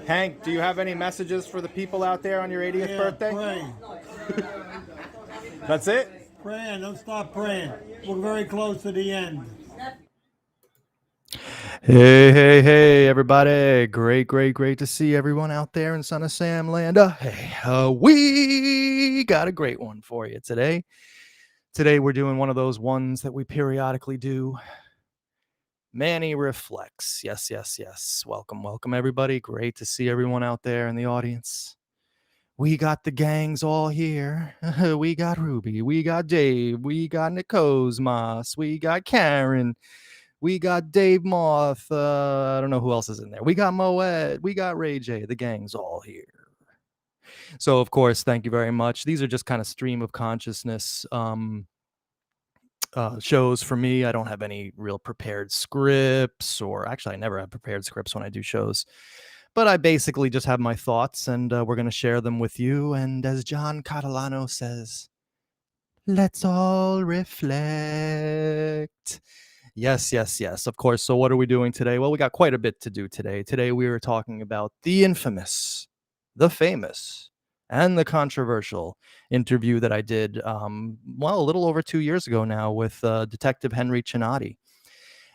Hank, do you have any messages for the people out there on your 80th birthday? Pray. That's it? Praying. Don't stop praying. We're very close to the end. Hey, everybody. Great to see everyone out there in Son of Sam land. We got a great one for you today. Today, we're doing one of those ones that we periodically do. Manny Reflects. Yes. Welcome, everybody. Great to see everyone out there in the audience. We got the gangs all here. We got Ruby. We got Dave. We got Moss. We got Karen. We got Dave Moth. I don't know who else is in there. We got Moet. We got Ray J. The gang's all here. So, of course, thank you very much. These are just kind of stream of consciousness shows for me. I don't have any real prepared scripts, or actually, I never have prepared scripts when I do shows. But I basically just have my thoughts, and we're going to share them with you. And as John Catalano says, let's all reflect. Yes. Of course. So what are we doing today? Well, we got quite a bit to do today. Today we were talking about the infamous, the famous, and the controversial interview that I did, a little over 2 years ago now with Detective Henry Cinotti.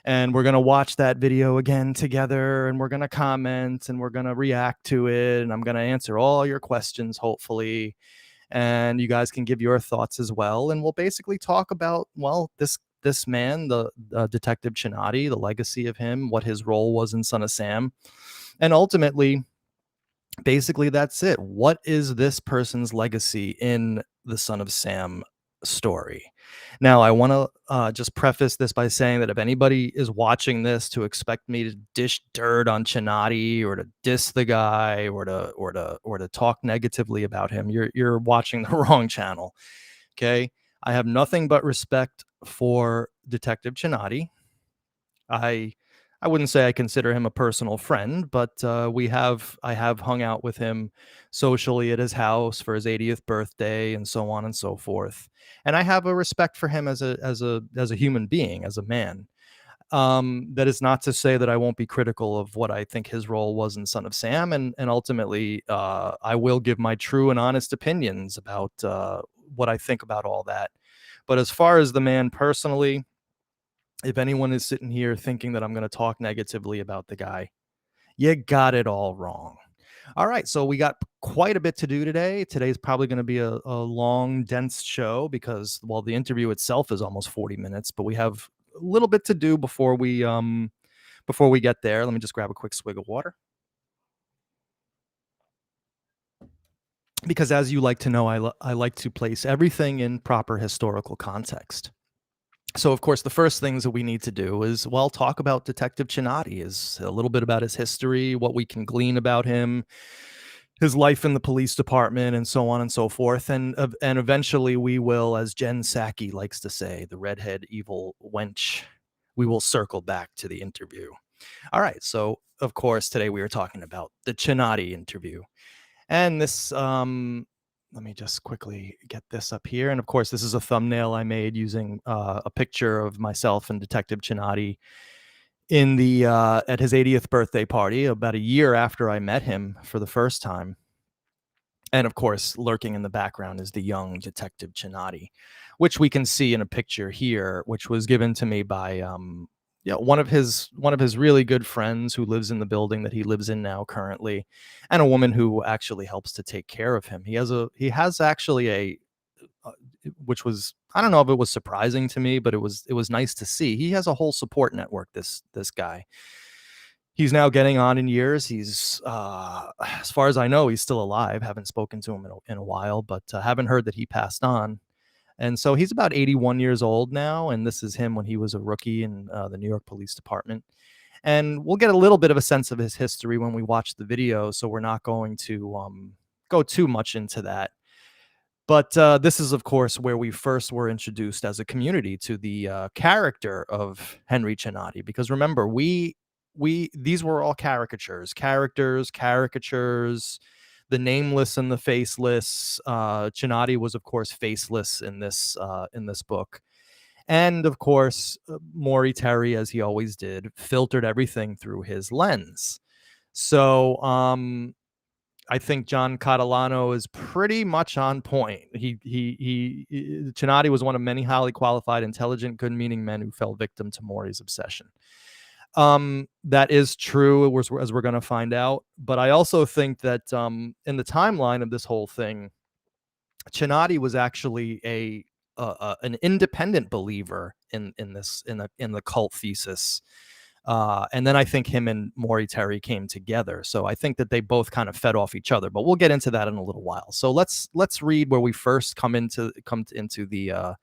And we're going to watch that video again together, and we're going to comment, and we're going to react to it, and I'm going to answer all your questions, hopefully. And you guys can give your thoughts as well. And we'll basically talk about, this man, the Detective Cinotti, the legacy of him, what his role was in Son of Sam. And ultimately, basically, that's it. What is this person's legacy in the Son of Sam story? Now, I want to just preface this by saying that if anybody is watching this to expect me to dish dirt on Cinotti or to diss the guy or to talk negatively about him, you're watching the wrong channel. Okay, I have nothing but respect for Detective Cinotti. I wouldn't say I consider him a personal friend, but I have hung out with him socially at his house for his 80th birthday and so on and so forth. And I have a respect for him as a human being, as a man. That is not to say that I won't be critical of what I think his role was in Son of Sam, and ultimately I will give my true and honest opinions about what I think about all that. But as far as the man personally, if anyone is sitting here thinking that I'm going to talk negatively about the guy, you got it all wrong. All right, so we got quite a bit to do today. Today's probably going to be a long, dense show because, well, the interview itself is almost 40 minutes, but we have a little bit to do before we get there. Let me just grab a quick swig of water. Because as you like to know, I like to place everything in proper historical context. So, of course, the first things that we need to do is, talk about Detective Cinotti, is a little bit about his history, what we can glean about him, his life in the police department, and so on and so forth. And eventually we will, as Jen Psaki likes to say, the redhead evil wench, we will circle back to the interview. All right. So, of course, today we are talking about the Cinotti interview. And this, let me just quickly get this up here. And of course, this is a thumbnail I made using a picture of myself and Detective Cinotti in the at his 80th birthday party about a year after I met him for the first time. And of course, lurking in the background is the young Detective Cinotti, which we can see in a picture here, which was given to me by one of his really good friends who lives in the building that he lives in now currently, and a woman who actually helps to take care of him. He has actually a which was, I don't know if it was surprising to me, but it was nice to see. He has a whole support network, this guy. He's now getting on in years. He's as far as I know, he's still alive. Haven't spoken to him in a while, but haven't heard that he passed on. And so he's about 81 years old now, and this is him when he was a rookie in the New York Police Department. And we'll get a little bit of a sense of his history when we watch the video, so we're not going to go too much into that. But this is, of course, where we first were introduced as a community to the character of Henry Cinotti. Because remember, these were all characters, the nameless and the faceless. Cinotti was, of course, faceless in this book. And of course, Maury Terry, as he always did, filtered everything through his lens. So I think John Catalano is pretty much on point. Cinotti was one of many highly qualified, intelligent, good-meaning men who fell victim to Maury's obsession. That is true, as we're going to find out. But I also think that in the timeline of this whole thing, Cinotti was actually an independent believer in the cult thesis. And then I think him and Maury Terry came together. So I think that they both kind of fed off each other. But we'll get into that in a little while. So let's read where we first come into the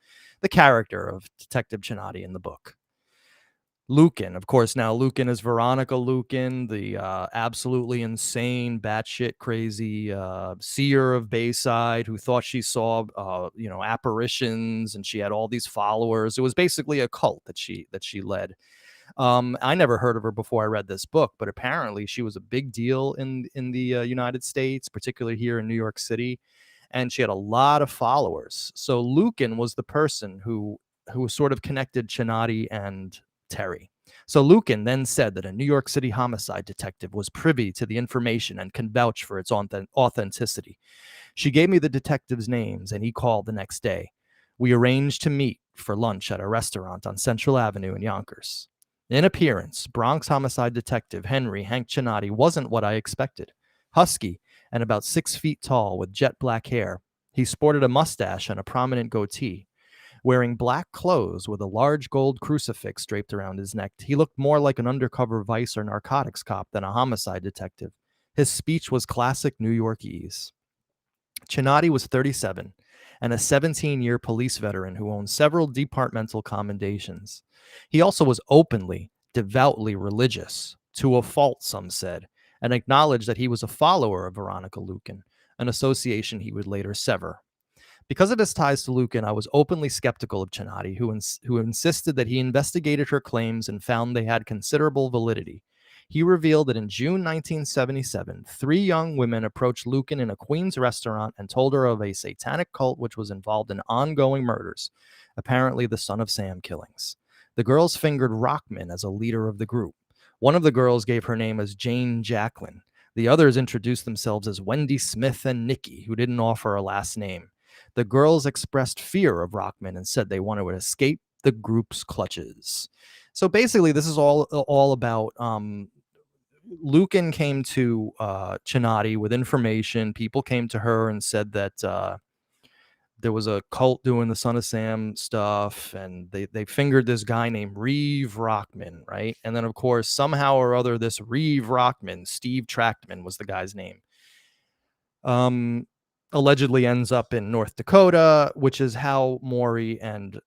character of Detective Cinotti in the book. Lucan, of course. Now Lucan is Veronica Lucan, the absolutely insane, batshit crazy seer of Bayside, who thought she saw apparitions, and she had all these followers. It was basically a cult that she led. I never heard of her before I read this book, but apparently she was a big deal in the United States, particularly here in New York City, and she had a lot of followers. So Lucan was the person who sort of connected Cinotti and Terry. So Lucan then said that a New York City homicide detective was privy to the information and can vouch for its authenticity. She gave me the detectives' names, and he called the next day. We arranged to meet for lunch at a restaurant on Central Avenue in Yonkers. In appearance, Bronx homicide detective Hank Cinotti wasn't what I expected. Husky and about 6 feet tall with jet black hair, he sported a mustache and a prominent goatee. Wearing black clothes with a large gold crucifix draped around his neck, he looked more like an undercover vice or narcotics cop than a homicide detective. His speech was classic New Yorkese. Cinotti was 37 and a 17-year police veteran who owned several departmental commendations. He also was openly, devoutly religious, to a fault, some said, and acknowledged that he was a follower of Veronica Lucan, an association he would later sever. Because of his ties to Lucan, I was openly skeptical of Cinotti, who insisted that he investigated her claims and found they had considerable validity. He revealed that in June 1977, 3 young women approached Lucan in a Queens restaurant and told her of a satanic cult which was involved in ongoing murders, apparently the Son of Sam killings. The girls fingered Rockman as a leader of the group. One of the girls gave her name as Jane Jacqueline. The others introduced themselves as Wendy Smith and Nikki, who didn't offer a last name. The girls expressed fear of Rockman and said they wanted to escape the group's clutches. So basically, this is all about Lucan came to Cinotti with information. People came to her and said that there was a cult doing the Son of Sam stuff, and they fingered this guy named Reeve Rockman, right? And then, of course, somehow or other, this Reeve Rockman, Steve Trachtman was the guy's name, allegedly ends up in North Dakota, which is how Maury and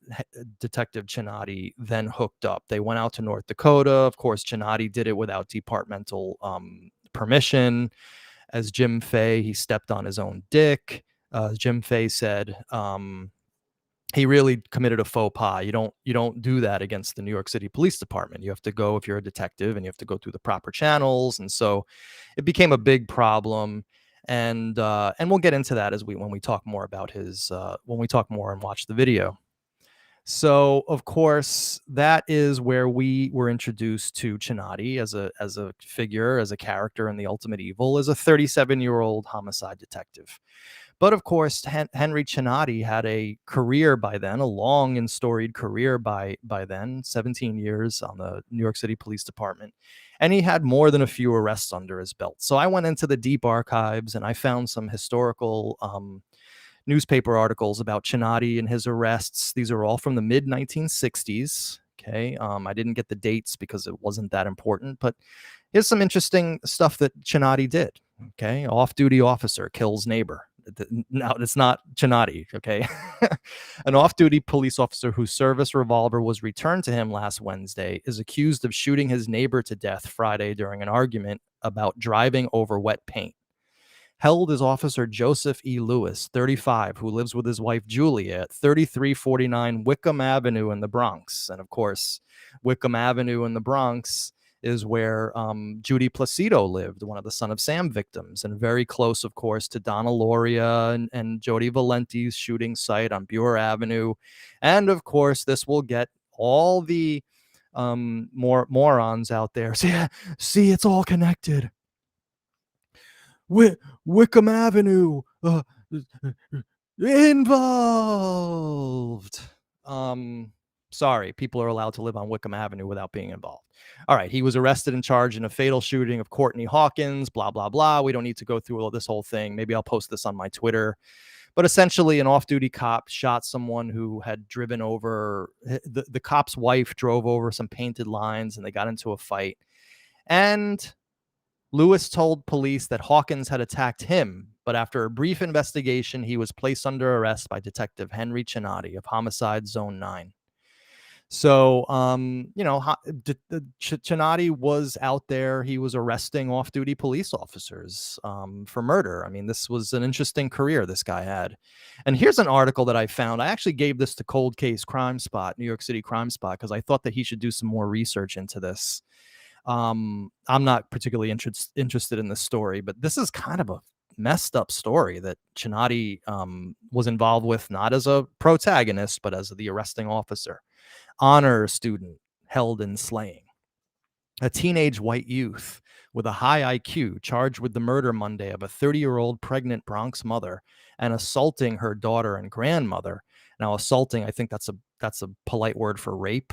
Detective Cinotti then hooked up. They went out to North Dakota. Of course, Cinotti did it without departmental permission. As Jim Fay, he stepped on his own dick. Jim Fay said he really committed a faux pas. You don't do that against the New York City Police Department. You have to go, if you're a detective, and you have to go through the proper channels. And so it became a big problem. And we'll get into that when we talk more about when we talk more and watch the video. So, of course, that is where we were introduced to Cinotti as a figure, as a character in The Ultimate Evil, as a 37-year-old homicide detective. But of course, Henry Cinotti had a career by then, a long and storied career by then, 17 years on the New York City Police Department. And he had more than a few arrests under his belt. So I went into the deep archives and I found some historical newspaper articles about Cinotti and his arrests. These are all from the mid 1960s. Okay. I didn't get the dates because it wasn't that important, but here's some interesting stuff that Cinotti did. Okay. Off-duty officer kills neighbor. Now, it's not Cinotti, okay? An off-duty police officer whose service revolver was returned to him last Wednesday is accused of shooting his neighbor to death Friday during an argument about driving over wet paint. Held is Officer Joseph E. Lewis, 35, who lives with his wife Julia at 3349 Wickham Avenue in the Bronx. And of course, Wickham Avenue in the Bronx is where Judy Placido lived, one of the Son of Sam victims, and very close, of course, to Donna Lauria and Jody Valenti's shooting site on Buer Avenue. And of course, this will get all the morons out there. See, it's all connected. Wickham Avenue involved. Um, Sorry, people are allowed to live on Wickham Avenue without being involved. All right, he was arrested and charged in a fatal shooting of Courtney Hawkins, blah, blah, blah. We don't need to go through all this whole thing. Maybe I'll post this on my Twitter. But essentially, an off duty cop shot someone who had driven over, the cop's wife drove over some painted lines and they got into a fight. And Lewis told police that Hawkins had attacked him, but after a brief investigation, he was placed under arrest by Detective Henry Cinotti of Homicide Zone 9. So, Cinotti was out there. He was arresting off-duty police officers for murder. I mean, this was an interesting career this guy had. And here's an article that I found. I actually gave this to Cold Case Crime Spot, New York City Crime Spot, because I thought that he should do some more research into this. I'm not particularly interested in this story, but this is kind of a messed up story that Cinotti was involved with, not as a protagonist, but as the arresting officer. Honor student held in slaying. A teenage white youth with a high IQ charged with the murder Monday of a 30-year-old pregnant Bronx mother and assaulting her daughter and grandmother. Now, assaulting, I think that's a polite word for rape.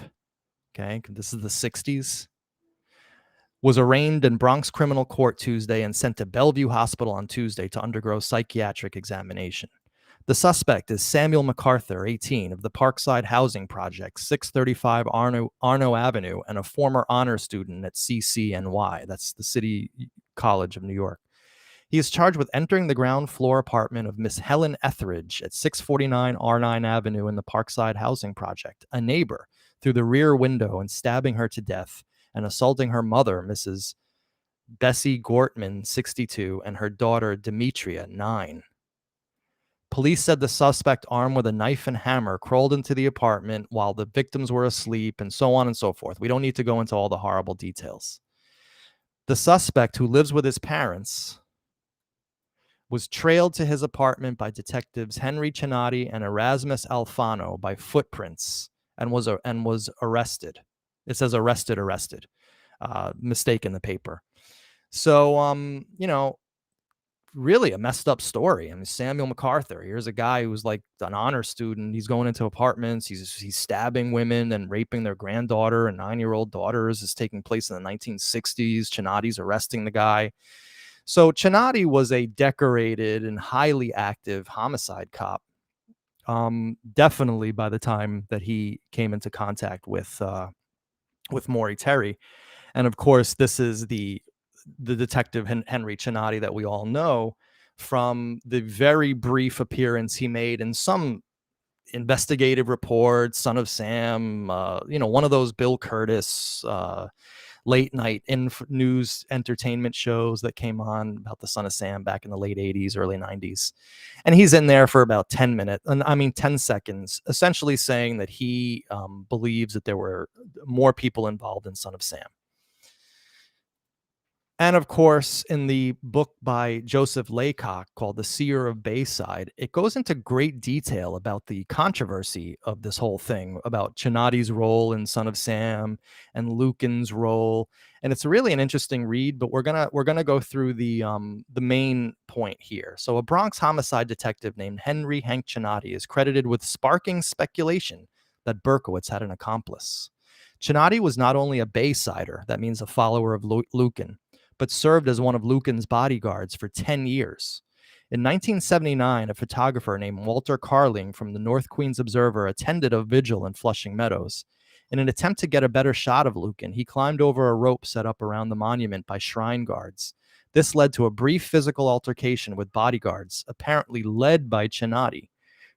Okay, this is the 60s. Was arraigned in Bronx criminal court Tuesday and sent to Bellevue Hospital on Tuesday to undergo psychiatric examination. The suspect is Samuel MacArthur, 18, of the Parkside Housing Project, 635 Arno Avenue, and a former honor student at CCNY. That's the City College of New York. He is charged with entering the ground floor apartment of Miss Helen Etheridge at 649 R9 Avenue in the Parkside Housing Project, a neighbor, through the rear window and stabbing her to death, and assaulting her mother, Mrs. Bessie Gortman, 62, and her daughter, Demetria, 9. Police said the suspect, armed with a knife and hammer, crawled into the apartment while the victims were asleep, and so on and so forth. We don't need to go into all the horrible details. The suspect, who lives with his parents, was trailed to his apartment by detectives Henry Cinotti and Erasmus Alfano by footprints and was arrested. It says arrested. Mistake in the paper. So, really a messed up story. I mean, Samuel MacArthur, here's a guy who's like an honor student. He's going into apartments. He's stabbing women and raping their granddaughter and 9-year-old daughters. This is taking place in the 1960s. Cinotti's arresting the guy. So Cinotti was a decorated and highly active homicide cop. Definitely by the time that he came into contact with Maury Terry. And of course, this is the detective Henry Cinotti that we all know from the very brief appearance he made in some investigative reports, Son of Sam, one of those Bill Curtis late night news entertainment shows that came on about the Son of Sam back in the late 80s, early 90s. And he's in there for about 10 seconds, essentially saying that he believes that there were more people involved in Son of Sam. And of course, in the book by Joseph Laycock called The Seer of Bayside, it goes into great detail about the controversy of this whole thing, about Cinotti's role in Son of Sam and Lucan's role. And it's really an interesting read, but we're gonna go through the main point here. So a Bronx homicide detective named Henry Hank Cinotti is credited with sparking speculation that Berkowitz had an accomplice. Cinotti was not only a Baysider, that means a follower of Lucan, but served as one of Lucan's bodyguards for 10 years. In 1979, a photographer named Walter Carling from the North Queens Observer attended a vigil in Flushing Meadows. In an attempt to get a better shot of Lucan, he climbed over a rope set up around the monument by shrine guards. This led to a brief physical altercation with bodyguards, apparently led by Cinotti.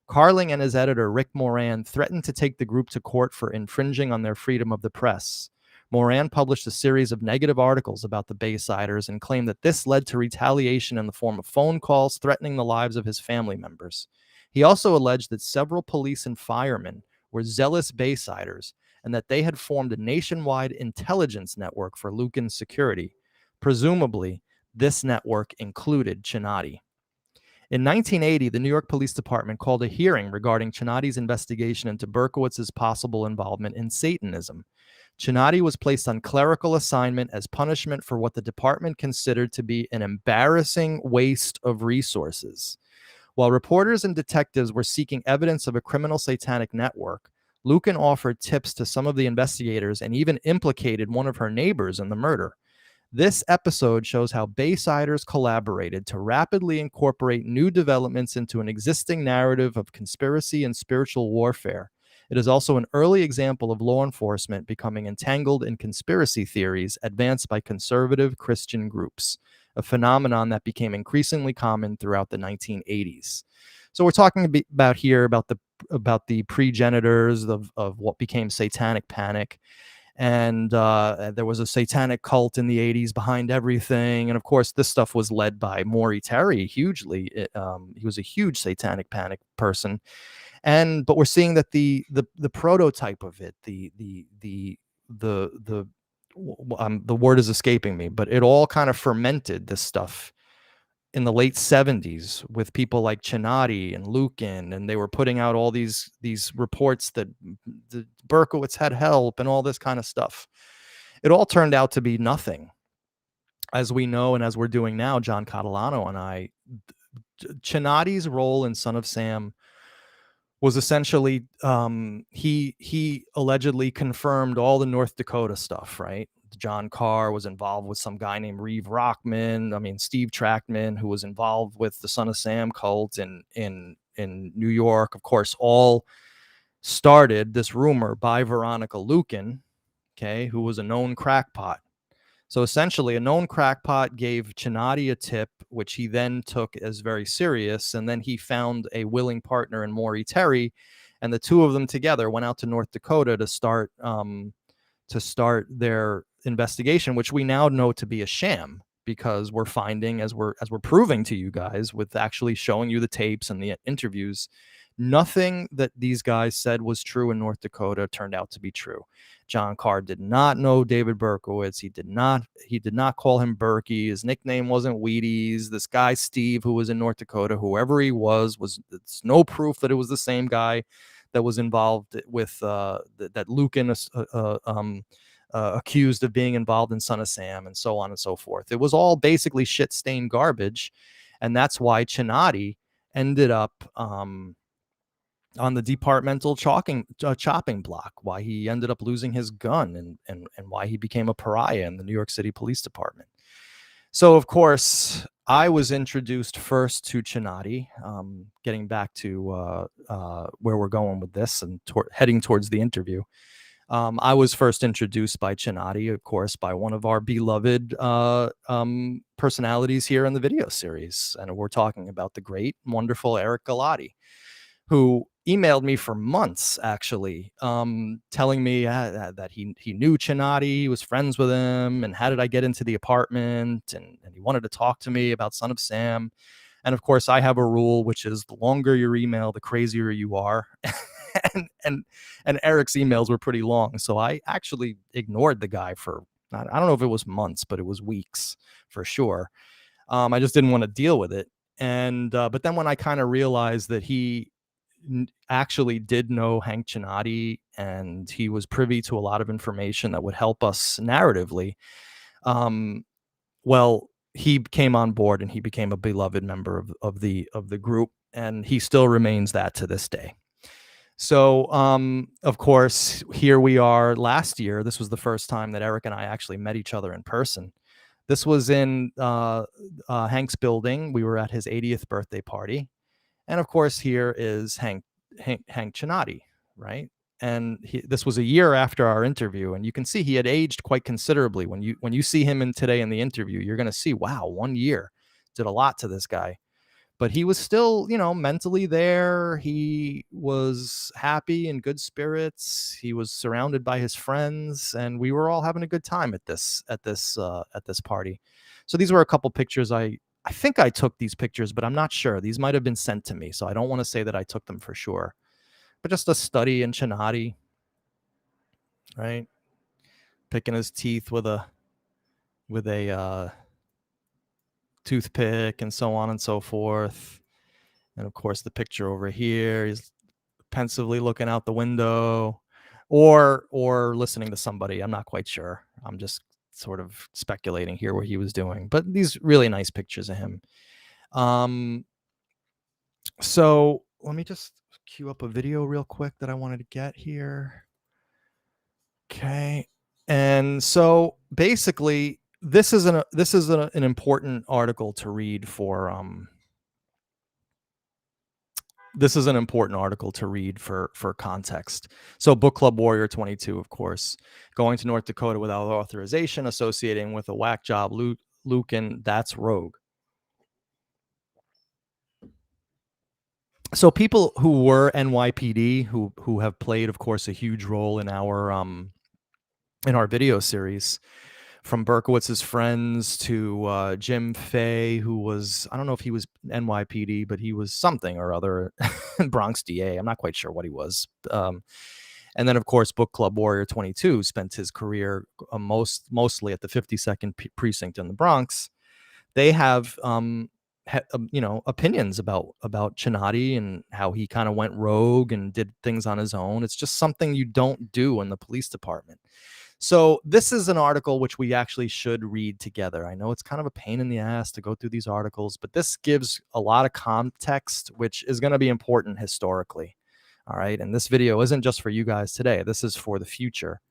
Carling and his editor, Rick Moran, threatened to take the group to court for infringing on their freedom of the press. Moran published a series of negative articles about the Baysiders and claimed that this led to retaliation in the form of phone calls threatening the lives of his family members. He also alleged that several police and firemen were zealous Baysiders and that they had formed a nationwide intelligence network for Lucan's security. Presumably, this network included Cinotti. In 1980, the New York Police Department called a hearing regarding Cinotti's investigation into Berkowitz's possible involvement in Satanism. Cinotti was placed on clerical assignment as punishment for what the department considered to be an embarrassing waste of resources. While reporters and detectives were seeking evidence of a criminal satanic network, Lucan offered tips to some of the investigators and even implicated one of her neighbors in the murder. This episode shows how Baysiders collaborated to rapidly incorporate new developments into an existing narrative of conspiracy and spiritual warfare. It is also an early example of law enforcement becoming entangled in conspiracy theories advanced by conservative Christian groups, a phenomenon that became increasingly common throughout the 1980s. So we're talking about here about the progenitors of what became satanic panic, and there was a satanic cult in the 80s behind everything, and of course this stuff was led by Maury Terry hugely. He was a huge satanic panic person, and but we're seeing that the prototype of it, the the word is escaping me, but it all kind of fermented this stuff in the late 70s with people like Cinotti and Lucan, and they were putting out all these reports that the Berkowitz had help and all this kind of stuff. It all turned out to be nothing. As we know, and as we're doing now, John Catalano and I, Cinotti's role in Son of Sam was essentially he allegedly confirmed all the North Dakota stuff, right? John Carr was involved with some guy named Reeve Rockman. I mean, Steve Trackman, who was involved with the Son of Sam cult in New York. Of course, all started this rumor by Veronica Lucan, okay, who was a known crackpot. So essentially, a known crackpot gave Cinotti a tip, which he then took as very serious. And then he found a willing partner in Maury Terry. And the two of them together went out to North Dakota to start their investigation, which we now know to be a sham, because we're finding, as we're proving to you guys with actually showing you the tapes and the interviews, nothing that these guys said was true in North Dakota turned out to be true. John Carr did not know David Berkowitz. He did not call him Berkey. His nickname wasn't Wheaties. This guy Steve, who was in North Dakota, whoever he was, it's no proof that it was the same guy that was involved with that Lucan accused of being involved in Son of Sam, and so on and so forth. It was all basically shit-stained garbage, and that's why Cinotti ended up on the departmental chopping block, why he ended up losing his gun, and why he became a pariah in the New York City Police Department. So, of course, I was introduced first to Cinotti, getting back to where we're going with this and heading towards the interview. I was first introduced by Cinotti, of course, by one of our beloved personalities here in the video series. And we're talking about the great, wonderful Eric Galati, who emailed me for months, actually, telling me that he knew Cinotti, he was friends with him, and how did I get into the apartment, and he wanted to talk to me about Son of Sam. And of course, I have a rule, which is the longer your email, the crazier you are. and Eric's emails were pretty long, so I actually ignored the guy for, I don't know if it was months, but it was weeks for sure. I just didn't want to deal with it. And but then when I kind of realized that he actually did know Hank Cinotti, and he was privy to a lot of information that would help us narratively, well, he came on board and he became a beloved member of the group, and he still remains that to this day. So, of course, here we are last year. This was the first time that Eric and I actually met each other in person. This was in Hank's building. We were at his 80th birthday party. And of course, here is Hank Cinotti, right? And this was a year after our interview, and you can see he had aged quite considerably. When you see him today in the interview, you're going to see, wow, 1 year did a lot to this guy. But he was still, mentally there. He was happy and good spirits. He was surrounded by his friends, and we were all having a good time at this party. So these were a couple pictures. I think I took these pictures, but I'm not sure. These might have been sent to me, so I don't want to say that I took them for sure. But just a study in Cinotti, right? Picking his teeth with a toothpick and so on and so forth. And of course, the picture over here, he's pensively looking out the window. or listening to somebody. I'm not quite sure. I'm just sort of speculating here what he was doing. But these really nice pictures of him. So let me just cue up a video real quick that I wanted to get here. Okay. And so basically this is an important article to read for this is an important article to read for context. So Book Club Warrior 22, of course, going to North Dakota without authorization, associating with a whack job Lucan, that's rogue. So people who were NYPD, who have played, of course, a huge role in our video series, from Berkowitz's friends to Jim Fay, who was, I don't know if he was NYPD, but he was something or other, Bronx DA. I'm not quite sure what he was. And then, of course, Book Club Warrior 22 spent his career mostly at the 52nd Precinct in the Bronx. They have, opinions about Cinotti and how he kind of went rogue and did things on his own. It's just something you don't do in the police department. So this is an article which we actually should read together. I know it's kind of a pain in the ass to go through these articles, but this gives a lot of context, which is going to be important historically. All right. And this video isn't just for you guys today. This is for the future.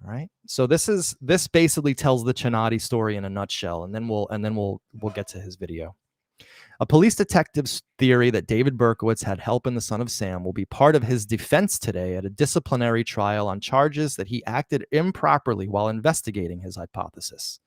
All right. So this basically tells the Cinotti story in a nutshell, and then we'll get to his video. A police detective's theory that David Berkowitz had help in the son of Sam will be part of his defense today at a disciplinary trial on charges that he acted improperly while investigating his hypothesis.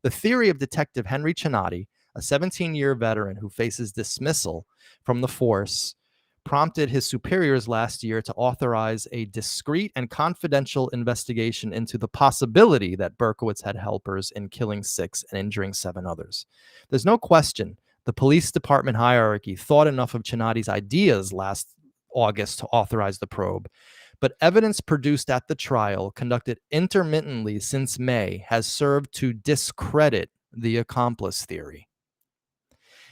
The theory of Detective Henry Cinotti, a 17-year veteran who faces dismissal from the force, prompted his superiors last year to authorize a discreet and confidential investigation into the possibility that Berkowitz had helpers in killing 6 and injuring 7 others. There's no question the police department hierarchy thought enough of Cinotti's ideas last August to authorize the probe, but evidence produced at the trial, conducted intermittently since May, has served to discredit the accomplice theory.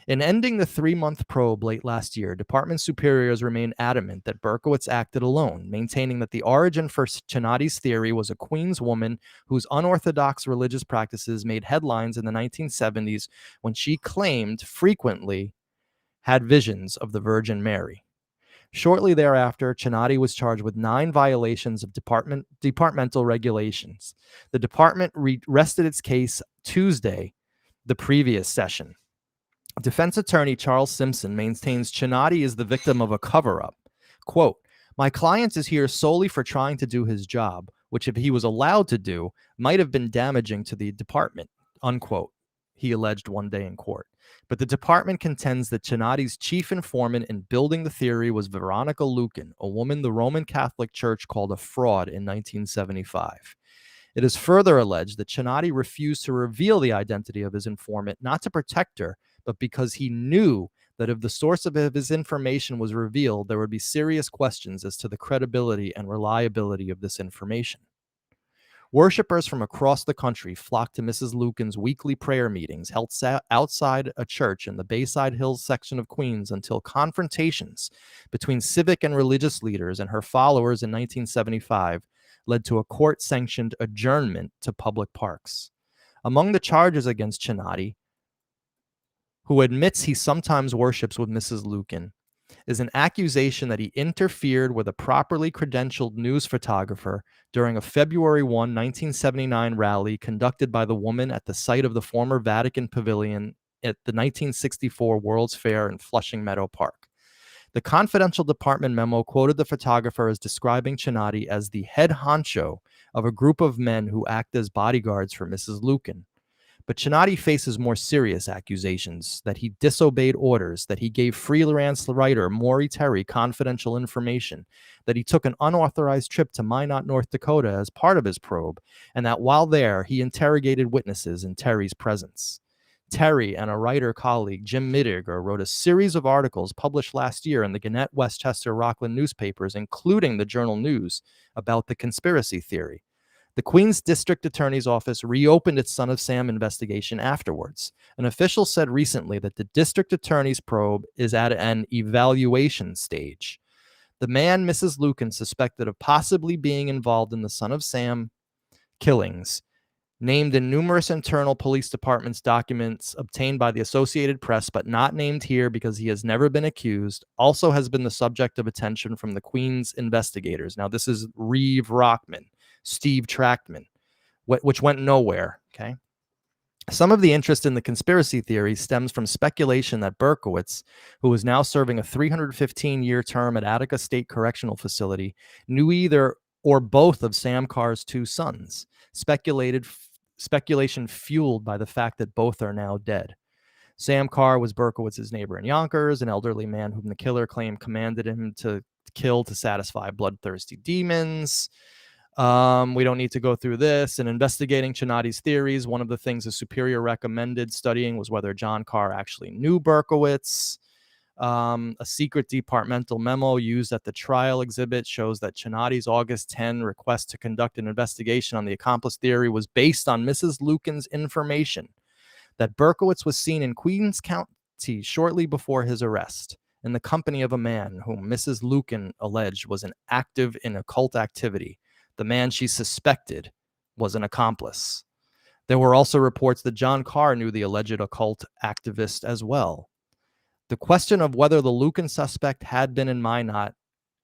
In ending the 3-month probe late last year, department superiors remained adamant that Berkowitz acted alone, maintaining that the origin for Cinotti's theory was a Queens woman whose unorthodox religious practices made headlines in the 1970s when she claimed frequently had visions of the Virgin Mary. Shortly thereafter, Cinotti was charged with 9 violations of departmental regulations. The department rested its case Tuesday, the previous session. Defense attorney Charles Simpson maintains Cinotti is the victim of a cover-up. Quote, "My client is here solely for trying to do his job, which if he was allowed to do, might have been damaging to the department," unquote, he alleged one day in court. But the department contends that Cinotti's chief informant in building the theory was Veronica Lucan, a woman the Roman Catholic Church called a fraud in 1975. It is further alleged that Cinotti refused to reveal the identity of his informant, not to protect her, but because he knew that if the source of his information was revealed, there would be serious questions as to the credibility and reliability of this information. Worshippers from across the country flocked to Mrs. Lucan's weekly prayer meetings held outside a church in the Bayside Hills section of Queens until confrontations between civic and religious leaders and her followers in 1975 led to a court-sanctioned adjournment to public parks. Among the charges against Cinotti, who admits he sometimes worships with Mrs. Lucan, is an accusation that he interfered with a properly credentialed news photographer during a February 1, 1979 rally conducted by the woman at the site of the former Vatican Pavilion at the 1964 World's Fair in Flushing Meadow Park. The confidential department memo quoted the photographer as describing Cinotti as the head honcho of a group of men who act as bodyguards for Mrs. Lucan. But Cinotti faces more serious accusations that he disobeyed orders, that he gave freelance writer Maury Terry confidential information, that he took an unauthorized trip to Minot, North Dakota as part of his probe, and that while there, he interrogated witnesses in Terry's presence. Terry and a writer colleague, Jim Midiger, wrote a series of articles published last year in the Gannett, Westchester, Rockland newspapers, including the Journal News, about the conspiracy theory. The Queens District Attorney's Office reopened its Son of Sam investigation afterwards. An official said recently that the district attorney's probe is at an evaluation stage. The man Mrs. Lucan suspected of possibly being involved in the Son of Sam killings, named in numerous internal police departments documents obtained by the Associated Press, but not named here because he has never been accused, also has been the subject of attention from the Queen's investigators. Now, this is Reeve Rockman, Steve Trackman, which went nowhere. Okay. Some of the interest in the conspiracy theory stems from speculation that Berkowitz, who is now serving a 315-year term at Attica State Correctional Facility, knew either or both of Sam Carr's two sons. Speculation fueled by the fact that both are now dead. Sam Carr was Berkowitz's neighbor in Yonkers, an elderly man whom the killer claimed commanded him to kill to satisfy bloodthirsty demons. We don't need to go through this. In investigating Cinotti's theories, one of the things the superior recommended studying was whether John Carr actually knew Berkowitz. A secret departmental memo used at the trial exhibit shows that Cinotti's August 10 request to conduct an investigation on the accomplice theory was based on Mrs. Lucan's information that Berkowitz was seen in Queens County shortly before his arrest in the company of a man whom Mrs. Lucan alleged was active in occult activity. The man she suspected was an accomplice. There were also reports that John Carr knew the alleged occult activist as well. The question of whether the Lucan suspect had been in Minot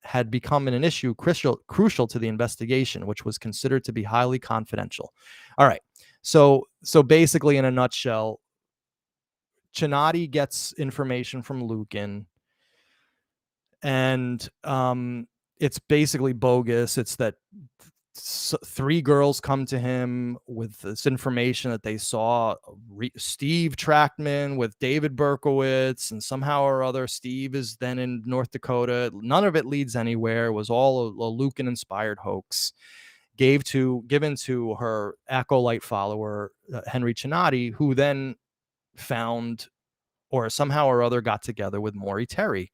had become an issue crucial to the investigation, which was considered to be highly confidential. All right. So basically, in a nutshell, Cinotti gets information from Lucan, and it's basically bogus. It's that three girls come to him with this information that they saw Steve Trackman with David Berkowitz, and somehow or other Steve is then in North Dakota. None of it leads anywhere. It was all a Lucan inspired hoax given to her acolyte follower, Henry Cinotti, who then found or somehow or other got together with Maury Terry.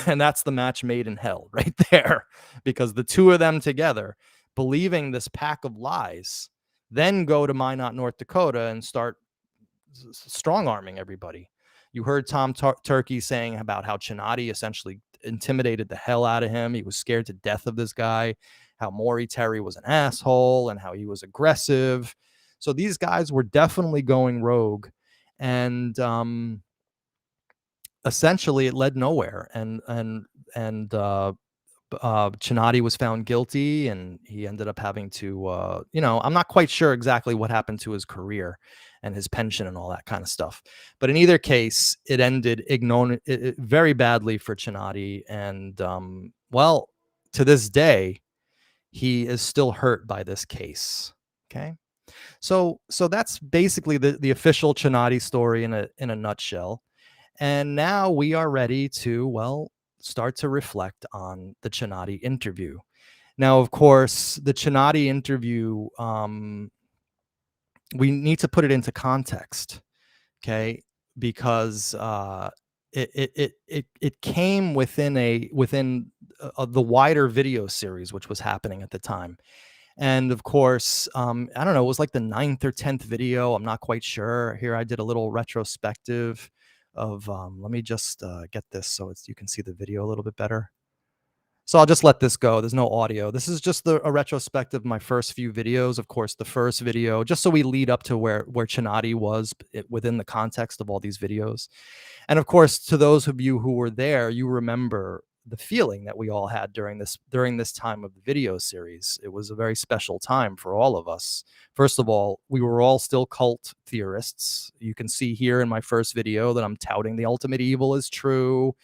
And that's the match made in hell right there, because the two of them together, believing this pack of lies, then go to Minot, North Dakota, and start strong arming everybody. You heard Tom Turkey saying about how Cinotti essentially intimidated the hell out of him. He was scared to death of this guy, how Maury Terry was an asshole and how he was aggressive. So these guys were definitely going rogue, and essentially it led nowhere. And Cinotti was found guilty, and he ended up having to, I'm not quite sure exactly what happened to his career and his pension and all that kind of stuff. But in either case, it ended very badly for Cinotti. And, to this day, he is still hurt by this case. Okay. So that's basically the official Cinotti story in a nutshell. And now we are ready to, start to reflect on the Cinotti interview. Now, of course, the Cinotti interview, we need to put it into context, okay? Because it came within the wider video series, which was happening at the time. And of course, I don't know, it was like the 9th or 10th video. I'm not quite sure. Here I did a little retrospective of, let me just get this so you can see the video a little bit better. So I'll just let this go. There's no audio. This is just a retrospective of my first few videos. Of course, the first video, just so we lead up to where Cinotti was within the context of all these videos. And of course, to those of you who were there, you remember the feeling that we all had during this time of the video series. It was a very special time for all of us. First of all, we were all still cult theorists. You can see here in my first video that I'm touting the ultimate evil is true.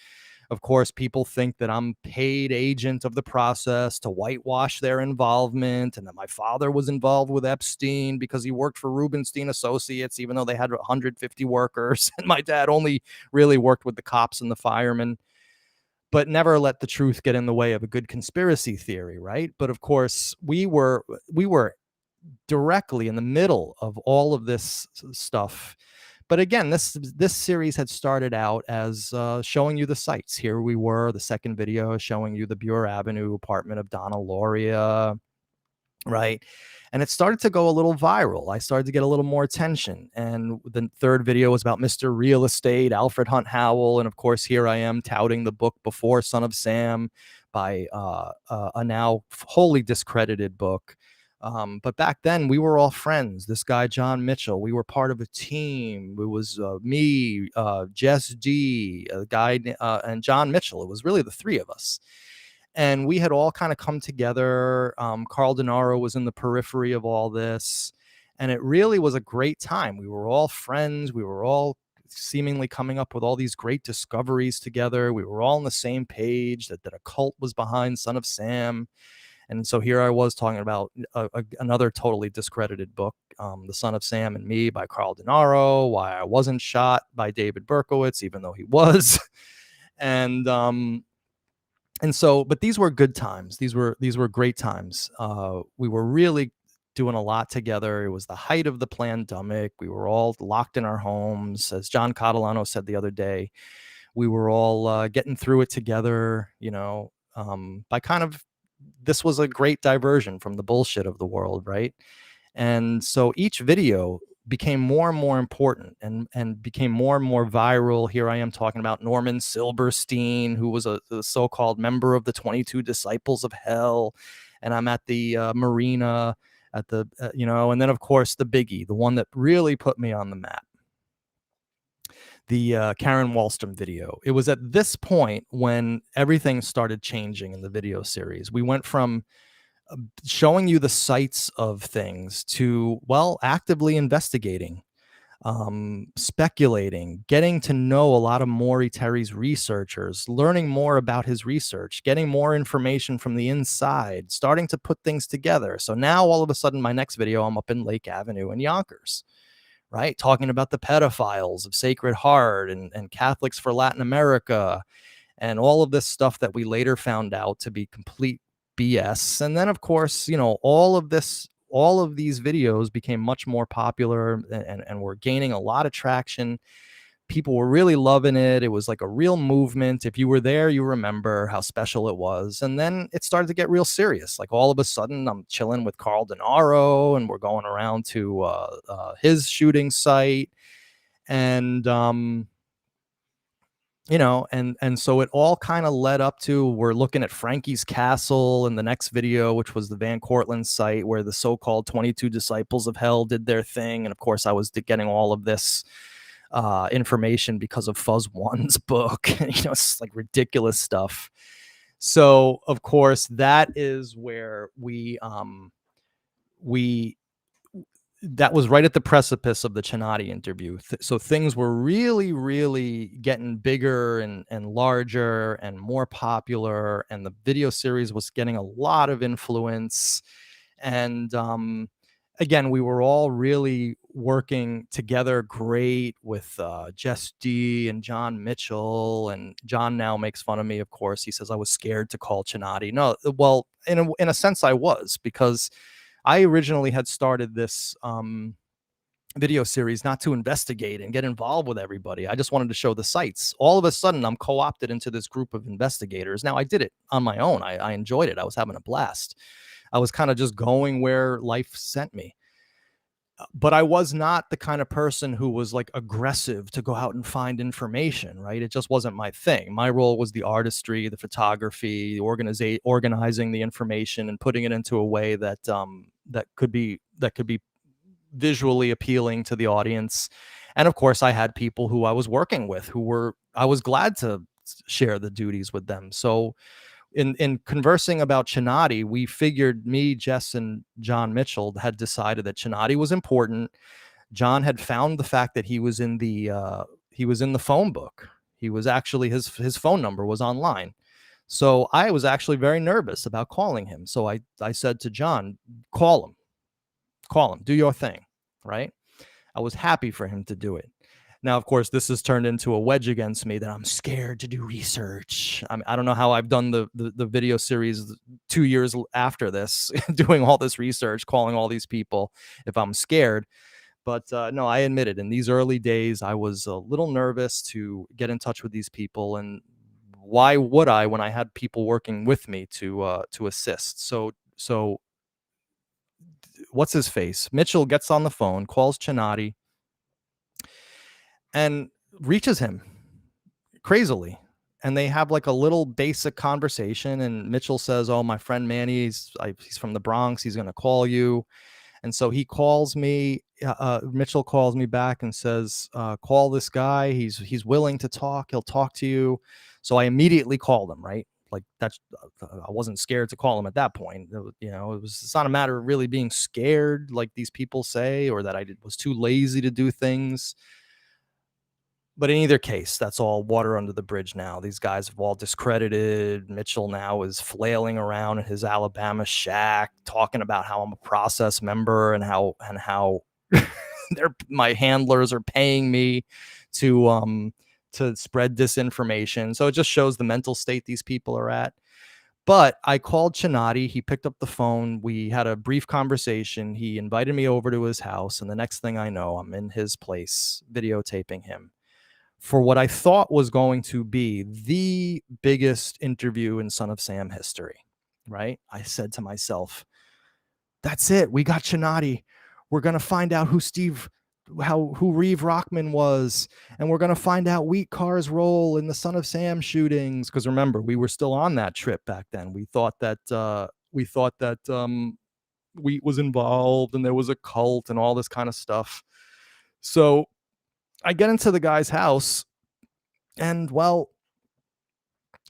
Of course, people think that I'm paid agent of the process to whitewash their involvement, and that my father was involved with Epstein because he worked for Rubenstein Associates, even though they had 150 workers. And my dad only really worked with the cops and the firemen, but never let the truth get in the way of a good conspiracy theory, right? But of course, we were directly in the middle of all of this stuff. But again, this series had started out as showing you the sites. Here we were, the second video showing you the Buer Avenue apartment of Donna Lauria. right? And it started to go a little viral. I started to get a little more attention. And the third video was about Mr. Real Estate, Alfred Hunt Howell. And of course, here I am touting the book Before Son of Sam by a now wholly discredited book. But back then, we were all friends. This guy, John Mitchell, we were part of a team. It was me, Jess D, a guy, and John Mitchell. It was really the three of us, and we had all kind of come together. Carl Denaro was in the periphery of all this, and it really was a great time. We were all friends. We were all seemingly coming up with all these great discoveries together. We were all on the same page that a cult was behind Son of Sam. And so here I was talking about another totally discredited book, The Son of Sam and Me by Carl Denaro, Why I Wasn't Shot by David Berkowitz, even though he was. and so, but these were good times. These were great times. We were really doing a lot together. It was the height of the pandemic. We were all locked in our homes, as John Catalano said the other day. We were all getting through it together. By kind of, this was a great diversion from the bullshit of the world, right? And so each video became more and more important, and became more and more viral. Here I am talking about Norman Silberstein, who was a so-called member of the 22 Disciples of Hell. And I'm at the marina at the, and then of course the biggie, the one that really put me on the map, the Karen Wallstrom video. It was at this point when everything started changing in the video series. We went from showing you the sights of things to, well, actively investigating, speculating, getting to know a lot of Maury Terry's researchers, learning more about his research, getting more information from the inside, starting to put things together. So now all of a sudden, my next video, I'm up in Lake Avenue in Yonkers, right? Talking about the pedophiles of Sacred Heart and Catholics for Latin America, and all of this stuff that we later found out to be complete BS. And then, of course, all of these videos became much more popular, and were gaining a lot of traction. People were really loving it. It was like a real movement. If you were there, you remember how special it was. And then it started to get real serious. Like all of a sudden, I'm chilling with Carl Denaro, and we're going around to his shooting site. And and so it all kind of led up to, we're looking at Frankie's Castle in the next video, which was the Van Cortlandt site where the so-called 22 Disciples of Hell did their thing. And of course, I was getting all of this information because of Fuzz One's book. It's like ridiculous stuff. So of course, that is where we that was right at the precipice of the Cinotti interview. So things were really, really getting bigger and larger and more popular. And the video series was getting a lot of influence. And again, we were all really working together great with Jess D and John Mitchell. And John now makes fun of me, of course. He says I was scared to call Cinotti. No, well, in a sense I was, because I originally had started this video series not to investigate and get involved with everybody. I just wanted to show the sights. All of a sudden, I'm co-opted into this group of investigators. Now, I did it on my own. I enjoyed it. I was having a blast. I was kind of just going where life sent me. But I was not the kind of person who was like aggressive to go out and find information, right? It just wasn't my thing. My role was the artistry, the photography, organizing the information and putting it into a way that that could be visually appealing to the audience. And of course, I had people who I was working with I was glad to share the duties with them. So in conversing about Cinotti, we figured, me, Jess, and John Mitchell had decided that Cinotti was important. John had found the fact that he was in the phone book. He was actually, his phone number was online. So I was actually very nervous about calling him. So I said to John, call him, do your thing, right? I was happy for him to do it. Now, of course, this has turned into a wedge against me that I'm scared to do research. I don't know how I've done the video series 2 years after this, doing all this research, calling all these people, if I'm scared. But no, I admit it. In these early days, I was a little nervous to get in touch with these people. And why would I, when I had people working with me to assist? So what's his face? Mitchell gets on the phone, calls Cinotti, and reaches him crazily. And they have like a little basic conversation. And Mitchell says, "Oh, my friend Manny, he's from the Bronx. He's going to call you." And so he calls me. Mitchell calls me back and says, "Call this guy. He's willing to talk. He'll talk to you." So I immediately called him. Right, like that's I wasn't scared to call him at that point. It's not a matter of really being scared, like these people say, or that was too lazy to do things. But in either case, that's all water under the bridge now. These guys have all discredited. Mitchell now is flailing around in his Alabama shack, talking about how I'm a process member and how my handlers are paying me to spread disinformation. So it just shows the mental state these people are at. But I called Cinotti. He picked up the phone. We had a brief conversation. He invited me over to his house, and the next thing I know, I'm in his place videotaping him for what I thought was going to be the biggest interview in Son of Sam history, right? I said to myself, that's it. We got Cinotti. We're going to find out who Reeve Rockman was, and we're going to find out Wheat Carr's role in the Son of Sam shootings. Because remember, we were still on that trip back then. We thought that Wheat was involved and there was a cult and all this kind of stuff. So I get into the guy's house, and well,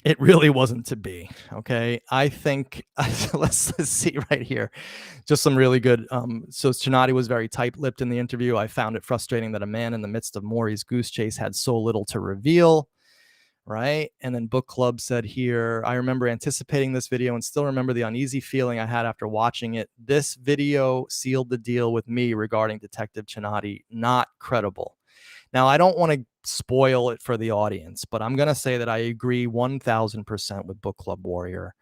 it really wasn't to be. Okay, I think let's see right here, just some really good. So Cinotti was very tight-lipped in the interview. I found it frustrating that a man in the midst of Maury's goose chase had so little to reveal. Right, and then Book Club said here, I remember anticipating this video and still remember the uneasy feeling I had after watching it. This video sealed the deal with me regarding Detective Cinotti. Not credible. Now, I don't want to spoil it for the audience, but I'm going to say that I agree 1000% with Book Club Warrior.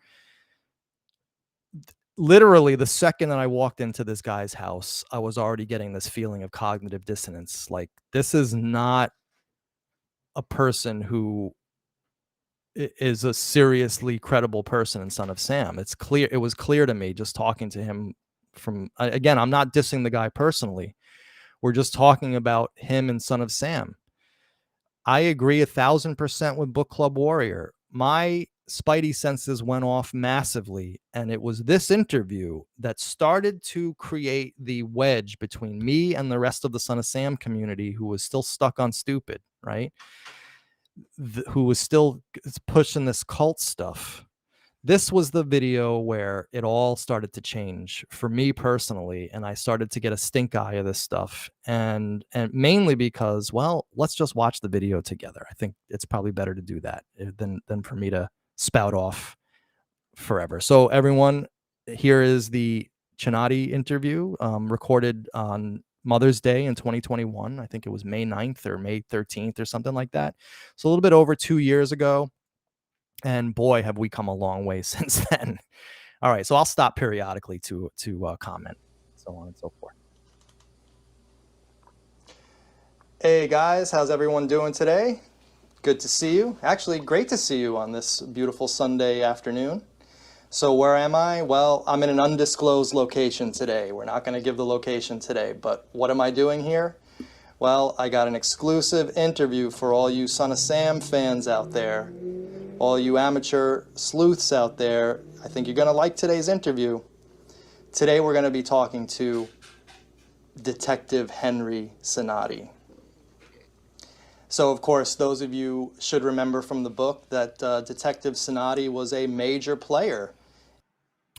Literally, the second that I walked into this guy's house, I was already getting this feeling of cognitive dissonance. Like, this is not a person who is a seriously credible person in Son of Sam. It's clear. It was clear to me just talking to him again, I'm not dissing the guy personally. We're just talking about him and Son of Sam. I agree 1000% with Book Club Warrior. My spidey senses went off massively, and it was this interview that started to create the wedge between me and the rest of the Son of Sam community, who was still stuck on stupid, right? Who was still pushing this cult stuff. This was the video where it all started to change for me personally, and I started to get a stink eye of this stuff, and mainly because, well, let's just watch the video together. I think it's probably better to do that than for me to spout off forever. So everyone, here is the Cinotti interview, recorded on Mother's Day in 2021. I think it was May 9th or May 13th or something like that. So a little bit over 2 years ago. And boy, have we come a long way since then. All right, so I'll stop periodically to comment, so on and so forth. Hey guys, how's everyone doing today? Good to see you. Actually, great to see you on this beautiful Sunday afternoon. So where am I? Well, I'm in an undisclosed location today. We're not going to give the location today, but what am I doing here? Well, I got an exclusive interview for all you Son of Sam fans out there. All you amateur sleuths out there, I think you're going to like today's interview. Today we're going to be talking to Detective Henry Cinotti. So, of course, those of you should remember from the book that Detective Cinotti was a major player.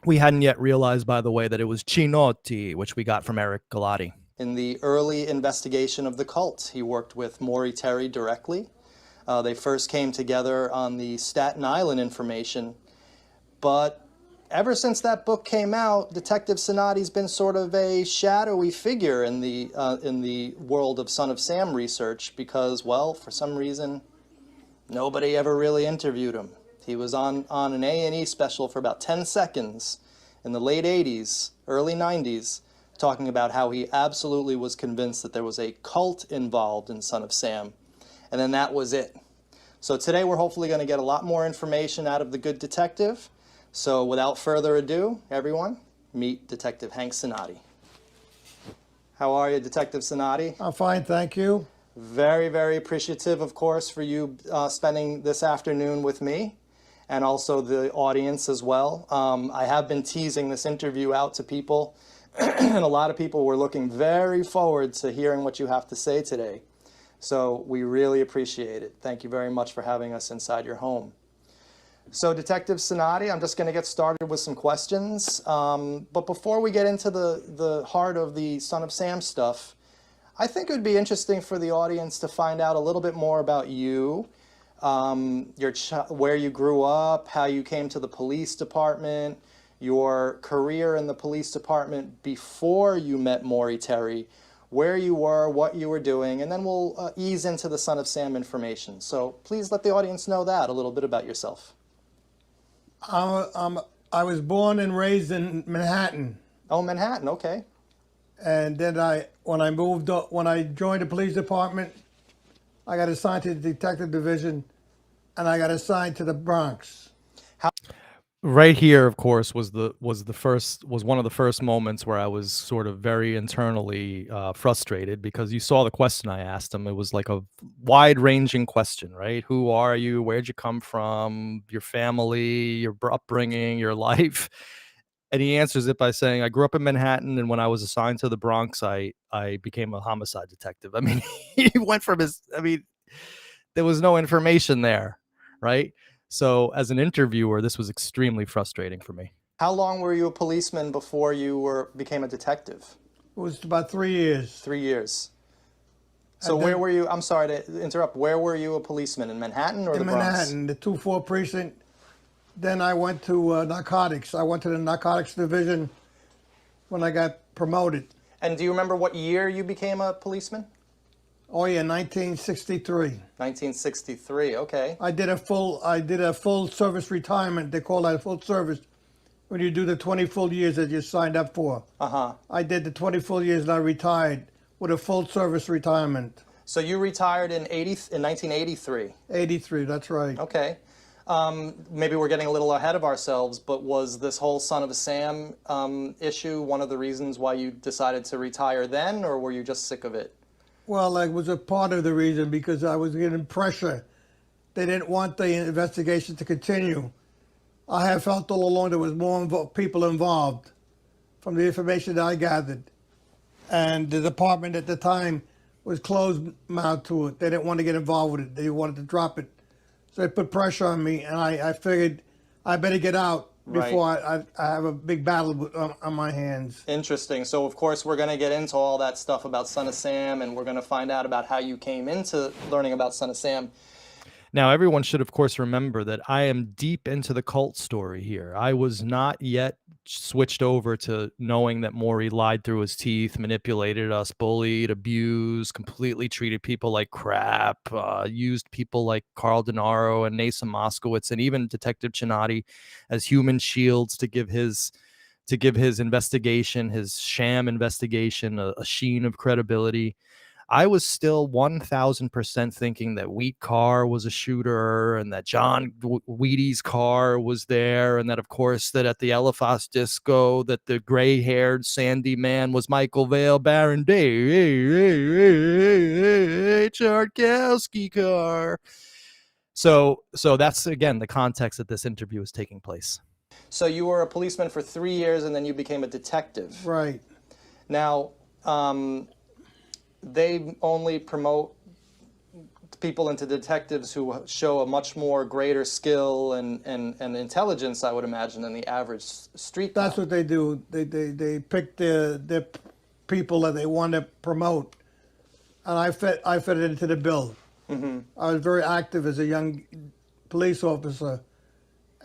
We hadn't yet realized, by the way, that it was Cinotti, which we got from Eric Galati. In the early investigation of the cult, he worked with Maury Terry directly. They first came together on the Staten Island information, but ever since that book came out, Detective Cinotti's been sort of a shadowy figure in the world of Son of Sam research because, well, for some reason, nobody ever really interviewed him. He was on an A&E special for about 10 seconds in the late 80s, early 90s, talking about how he absolutely was convinced that there was a cult involved in Son of Sam. And then that was it. So today we're hopefully going to get a lot more information out of the good detective. So without further ado, everyone, meet Detective Hank Cinotti. How are you, Detective Cinotti? I'm fine, thank you. Very, very appreciative, of course, for you spending this afternoon with me and also the audience as well. I have been teasing this interview out to people, and a lot of people were looking very forward to hearing what you have to say today. So we really appreciate it. Thank you very much for having us inside your home. So Detective Cinotti, I'm just going to get started with some questions. But before we get into the heart of the Son of Sam stuff, I think it would be interesting for the audience to find out a little bit more about you, where you grew up, how you came to the police department, your career in the police department before you met Maury Terry, where you were, what you were doing, and then we'll ease into the Son of Sam information. So please let the audience know that, a little bit about yourself. I was born and raised in Manhattan, Oh, Manhattan, okay. and then when I joined the police department, I got assigned to the detective division, and I got assigned to the Bronx. Right here, of course, was one of the first moments where I was sort of very internally frustrated because you saw the question I asked him. It was like a wide-ranging question, right? Who are you? Where'd you come from? Your family, your upbringing, your life. And he answers it by saying, "I grew up in Manhattan, and when I was assigned to the Bronx, I became a homicide detective." I mean, he went from his. I mean, there was no information there, right? So as an interviewer, this was extremely frustrating for me. How long were you a policeman before you became a detective? It was about 3 years. 3 years. So where were you? I'm sorry to interrupt. Where were you a policeman, in Manhattan or the Bronx? In Manhattan, the 2-4 precinct. Then I went to narcotics. I went to the narcotics division when I got promoted. And do you remember what year you became a policeman? Oh yeah, 1963. 1963. Okay. I did a full service retirement. They call that full service when you do the 20 full years that you signed up for. I did the 20 full years and I retired with a full service retirement. So you retired in 1983. 83, that's right. Okay. Maybe we're getting a little ahead of ourselves, but was this whole Son of Sam issue one of the reasons why you decided to retire then, or were you just sick of it? Well, it was a part of the reason because I was getting pressure. They didn't want the investigation to continue. I have felt all along there was more people involved from the information that I gathered. And the department at the time was closed-mouthed to it. They didn't want to get involved with it. They wanted to drop it. So they put pressure on me, and I figured I better get out before I have a big battle on my hands. Interesting. So, of course, we're going to get into all that stuff about Son of Sam, and we're going to find out about how you came into learning about Son of Sam. Now, everyone should, of course, remember that I am deep into the cult story here. I was not yet switched over to knowing that Maury lied through his teeth, manipulated us, bullied, abused, completely treated people like crap, used people like Carl Denaro and Nasa Moskowitz, and even Detective Cinotti as human shields to give his investigation, his sham investigation, a sheen of credibility. I was still 1000% thinking that Wheat Carr was a shooter and that John Wheaty's car was there. And that, of course, that at the Eliphas disco, that the gray haired sandy man was Michael Vale Baron Charkowski car. So that's, again, the context that this interview is taking place. So you were a policeman for 3 years and then you became a detective. Right. Now, they only promote people into detectives who show a much more greater skill and intelligence, I would imagine, than the average street cop. That's what they do. They pick the people that they want to promote, and I fit into the bill. I was very active as a young police officer,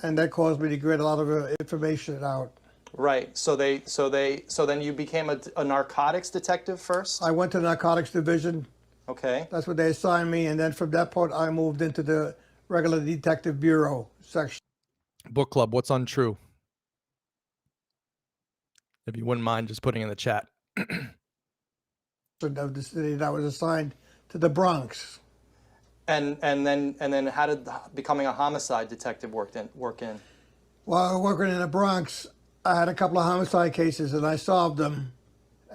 and that caused me to get a lot of information out. Right. So then you became a narcotics detective first? I went to the narcotics division. Okay. That's what they assigned me, and then from that point I moved into the regular detective bureau section. Book club, what's untrue? If you wouldn't mind just putting in the chat. Of the city that was assigned to the Bronx. And then how did becoming a homicide detective work in? While working in the Bronx, I had a couple of homicide cases and I solved them.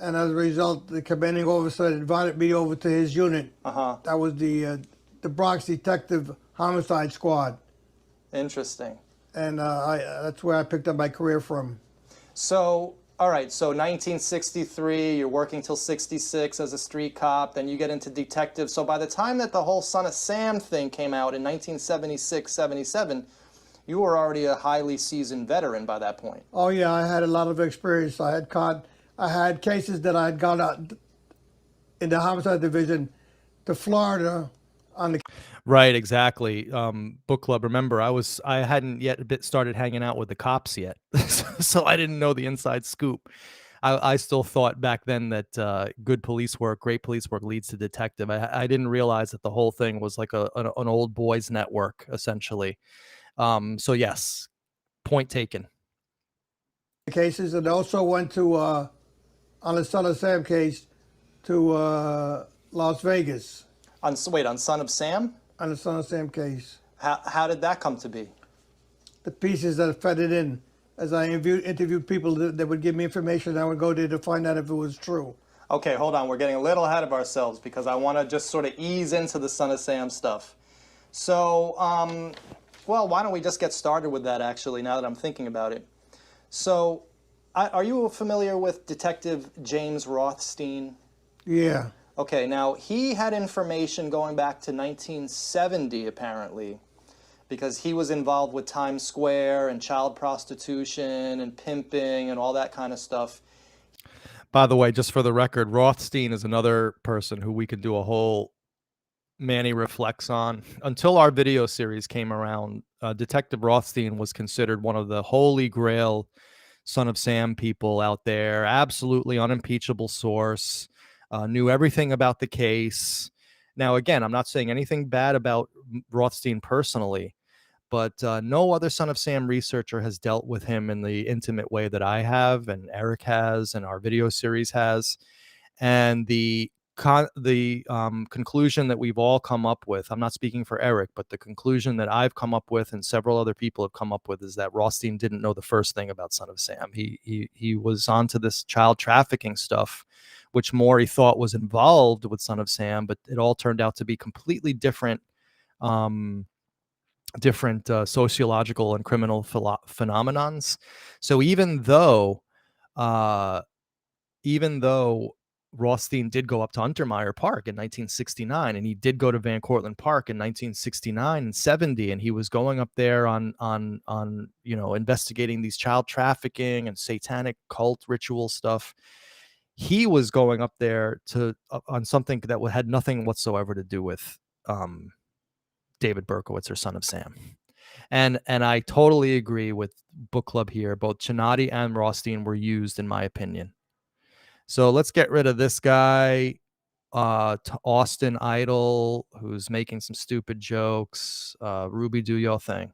and as a result, the commanding officer invited me over to his unit. Uh-huh. That was the Bronx Detective Homicide Squad, Interesting. and that's where I picked up my career from. So, all right, so 1963, you're working till 66 as a street cop, then you get into detective. So by the time that the whole Son of Sam thing came out in 1976, 77, you were already a highly seasoned veteran by that point. Oh yeah, I had a lot of experience. I had cases that I had gone out in the homicide division to Florida on the. Right, exactly. Book club. Remember, I hadn't yet started hanging out with the cops yet, so I didn't know the inside scoop. I still thought back then that good police work, great police work, leads to detective. I didn't realize that the whole thing was like an old boys network, essentially. So yes, point taken. Cases, and also went to on the Son of Sam case to Las Vegas On Son of Sam, on the Son of Sam case. how did that come to be? The pieces that fed it in, as I interviewed people that would give me information, I would go there to find out if it was true. Okay, hold on. We're getting a little ahead of ourselves because I want to just sort of ease into the Son of Sam stuff. So, well, why don't we just get started with that, actually, now that I'm thinking about it. So, are you familiar with Detective James Rothstein? Yeah. Okay, now he had information going back to 1970, apparently, because he was involved with Times Square and child prostitution and pimping and all that kind of stuff. By the way, just for the record, Rothstein is another person who we could do a whole Manny Reflects on. Until our video series came around, Detective Rothstein was considered one of the holy grail Son of Sam people out there. Absolutely unimpeachable source. Knew everything about the case. Now, again, I'm not saying anything bad about Rothstein personally, but no other Son of Sam researcher has dealt with him in the intimate way that I have, and Eric has, and our video series has. And the conclusion that we've all come up with, I'm not speaking for Eric, but the conclusion that I've come up with and several other people have come up with is that Rothstein didn't know the first thing about Son of Sam. He was onto this child trafficking stuff, which Maury thought was involved with Son of Sam, but it all turned out to be completely different um, sociological and criminal phenomenons. So uh, even though Rothstein did go up to Untermeyer Park in 1969, and he did go to Van Cortlandt Park in 1969 and 70, and he was going up there on investigating these child trafficking and satanic cult ritual stuff. He was going up there to on something that had nothing whatsoever to do with David Berkowitz or Son of Sam. And I totally agree with Book Club here. Both Cinotti and Rothstein were used, in my opinion. So let's get rid of this guy, Austin Idol, who's making some stupid jokes. Ruby, do your thing.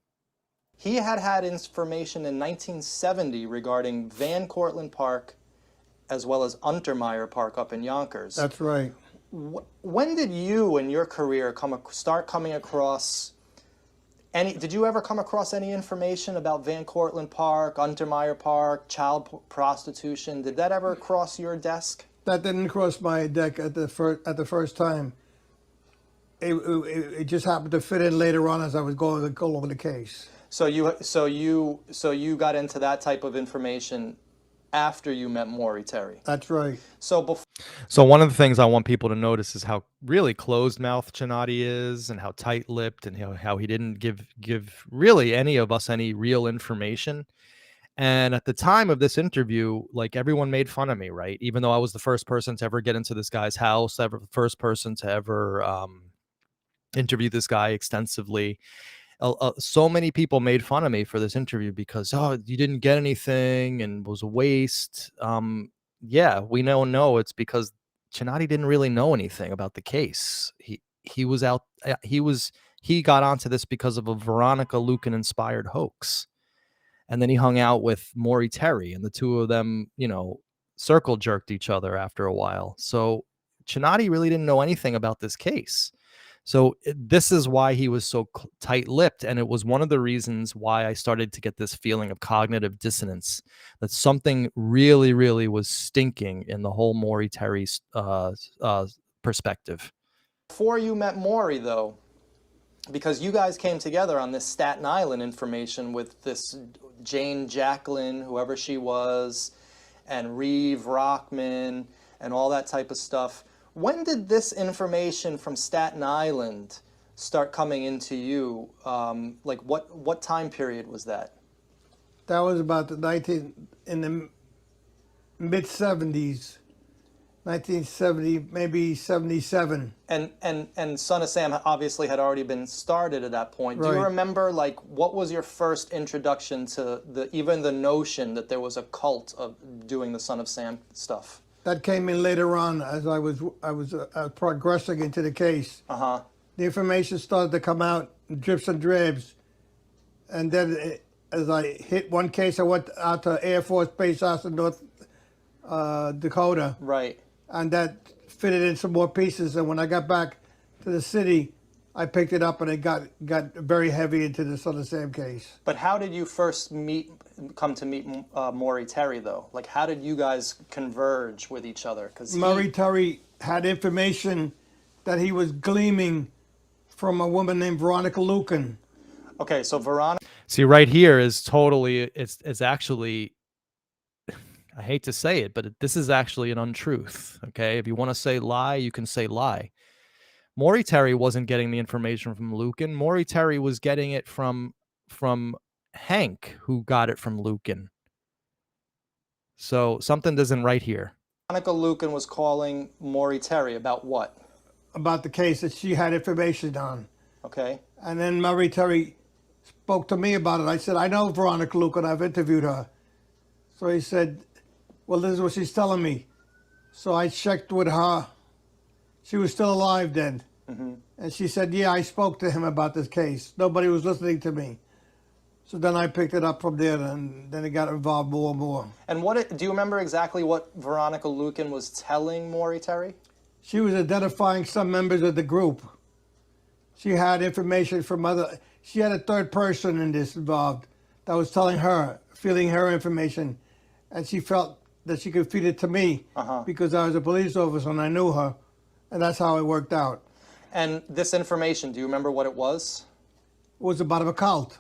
He had information in 1970 regarding Van Cortlandt Park as well as Untermeyer Park up in Yonkers. That's right. When did you in your career start coming across did you ever come across any information about Van Cortlandt Park, Untermeyer Park, child prostitution? Did that ever cross your desk? That didn't cross my deck at the first time. It just happened to fit in later on as I was going to go over the case. So you got into that type of information after you met Maury Terry. That's right. So one of the things I want people to notice is how really closed-mouthed Cinotti is, and how tight-lipped, and how he didn't give really any of us any real information. And at the time of this interview, like, everyone made fun of me, right? Even though I was the first person to ever get into this guy's house, the first person to ever interview this guy extensively. So many people made fun of me for this interview because, oh, you didn't get anything and was a waste. Yeah, we know it's because Cinotti didn't really know anything about the case. He was out. He got onto this because of a Veronica Lucan inspired hoax, and then he hung out with Maury Terry, and the two of them, circle jerked each other after a while. So Cinotti really didn't know anything about this case. So this is why he was so tight-lipped, and it was one of the reasons why I started to get this feeling of cognitive dissonance, that something really, really was stinking in the whole Maury Terry perspective. Before you met Maury, though, because you guys came together on this Staten Island information with this Jane Jacqueline, whoever she was, and Reeve Rockman, and all that type of stuff. When did this information from Staten Island start coming into you? Like what time period was that? That was about in the mid 70s, 1970, maybe 77. And Son of Sam obviously had already been started at that point. Right. Do you remember, like, what was your first introduction to even the notion that there was a cult of doing the Son of Sam stuff? That came in later on as I was progressing into the case. Uh-huh. The information started to come out in drips and drabs, and then as I hit one case, I went out to Air Force Base House in North Dakota. Right. And that fitted in some more pieces. And when I got back to the city, I picked it up, and it got very heavy into the Son of Sam case. But how did you first come to meet Maury Terry, though? Like, how did you guys converge with each other? Because Maury Terry had information that he was gleaming from a woman named Veronica Lucan. Okay, so Veronica. See, right here is totally, it's actually, I hate to say it, but this is actually an untruth, okay? If you want to say lie, you can say lie. Maury Terry wasn't getting the information from Lucan. Maury Terry was getting it from Hank, who got it from Lucan. So something isn't right here. Veronica Lucan was calling Maury Terry about what? About the case that she had information on. Okay. And then Maury Terry spoke to me about it. I said, I know Veronica Lucan. I've interviewed her. So he said, well, this is what she's telling me. So I checked with her. She was still alive then. Mm-hmm. And she said, yeah, I spoke to him about this case. Nobody was listening to me. So then I picked it up from there, and then it got involved more and more. And do you remember exactly what Veronica Lucan was telling Maury Terry? She was identifying some members of the group. She had information from she had a third person in this involved that was telling her, feeding her information. And she felt that she could feed it to me because I was a police officer and I knew her. And that's how it worked out. And this information, do you remember what it was? It was about a cult.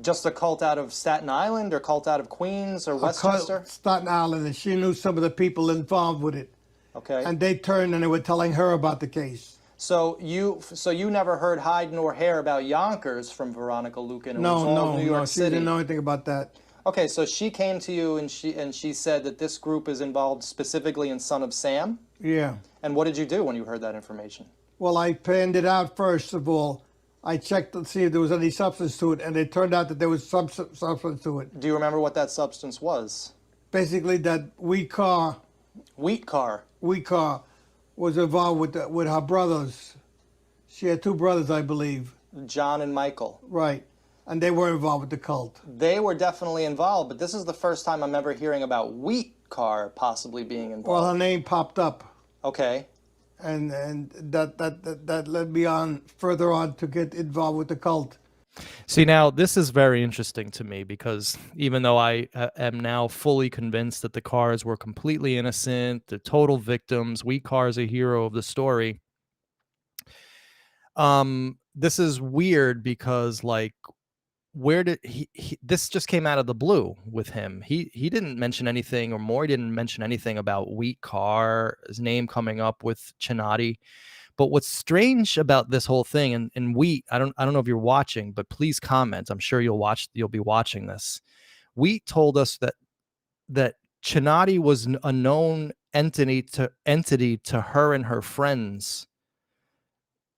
Just a cult out of Staten Island, or cult out of Queens or Westchester? Cult, Staten Island, and she knew some of the people involved with it. Okay. And they turned and they were telling her about the case. So you never heard hide nor hair about Yonkers from Veronica Lucan? No, New York she City. didn't know anything about that. Okay, so she came to you and she said that this group is involved specifically in Son of Sam? Yeah. And what did you do when you heard that information? Well, I panned it out first of all. I checked to see if there was any substance to it, and it turned out that there was some substance to it. Do you remember what that substance was? Basically, that wheat car was involved with her brothers. She had two brothers, I believe. John and Michael. Right. And they were involved with the cult. They were definitely involved, but this is the first time I'm ever hearing about Wheat Car possibly being involved. Well, her name popped up. Okay. And that led me on further on to get involved with the cult. See, now this is very interesting to me because even though I am now fully convinced that the Cars were completely innocent, the total victims, Wheat Car is a hero of the story. This is weird because, like, where did this just came out of the blue with him. He didn't mention anything, or Maury didn't mention anything about Wheat Car, his name coming up with Cinotti. But what's strange about this whole thing, and Wheat, I don't know if you're watching, but please comment. I'm sure you'll be watching this. Wheat told us that Cinotti was a known entity to her and her friends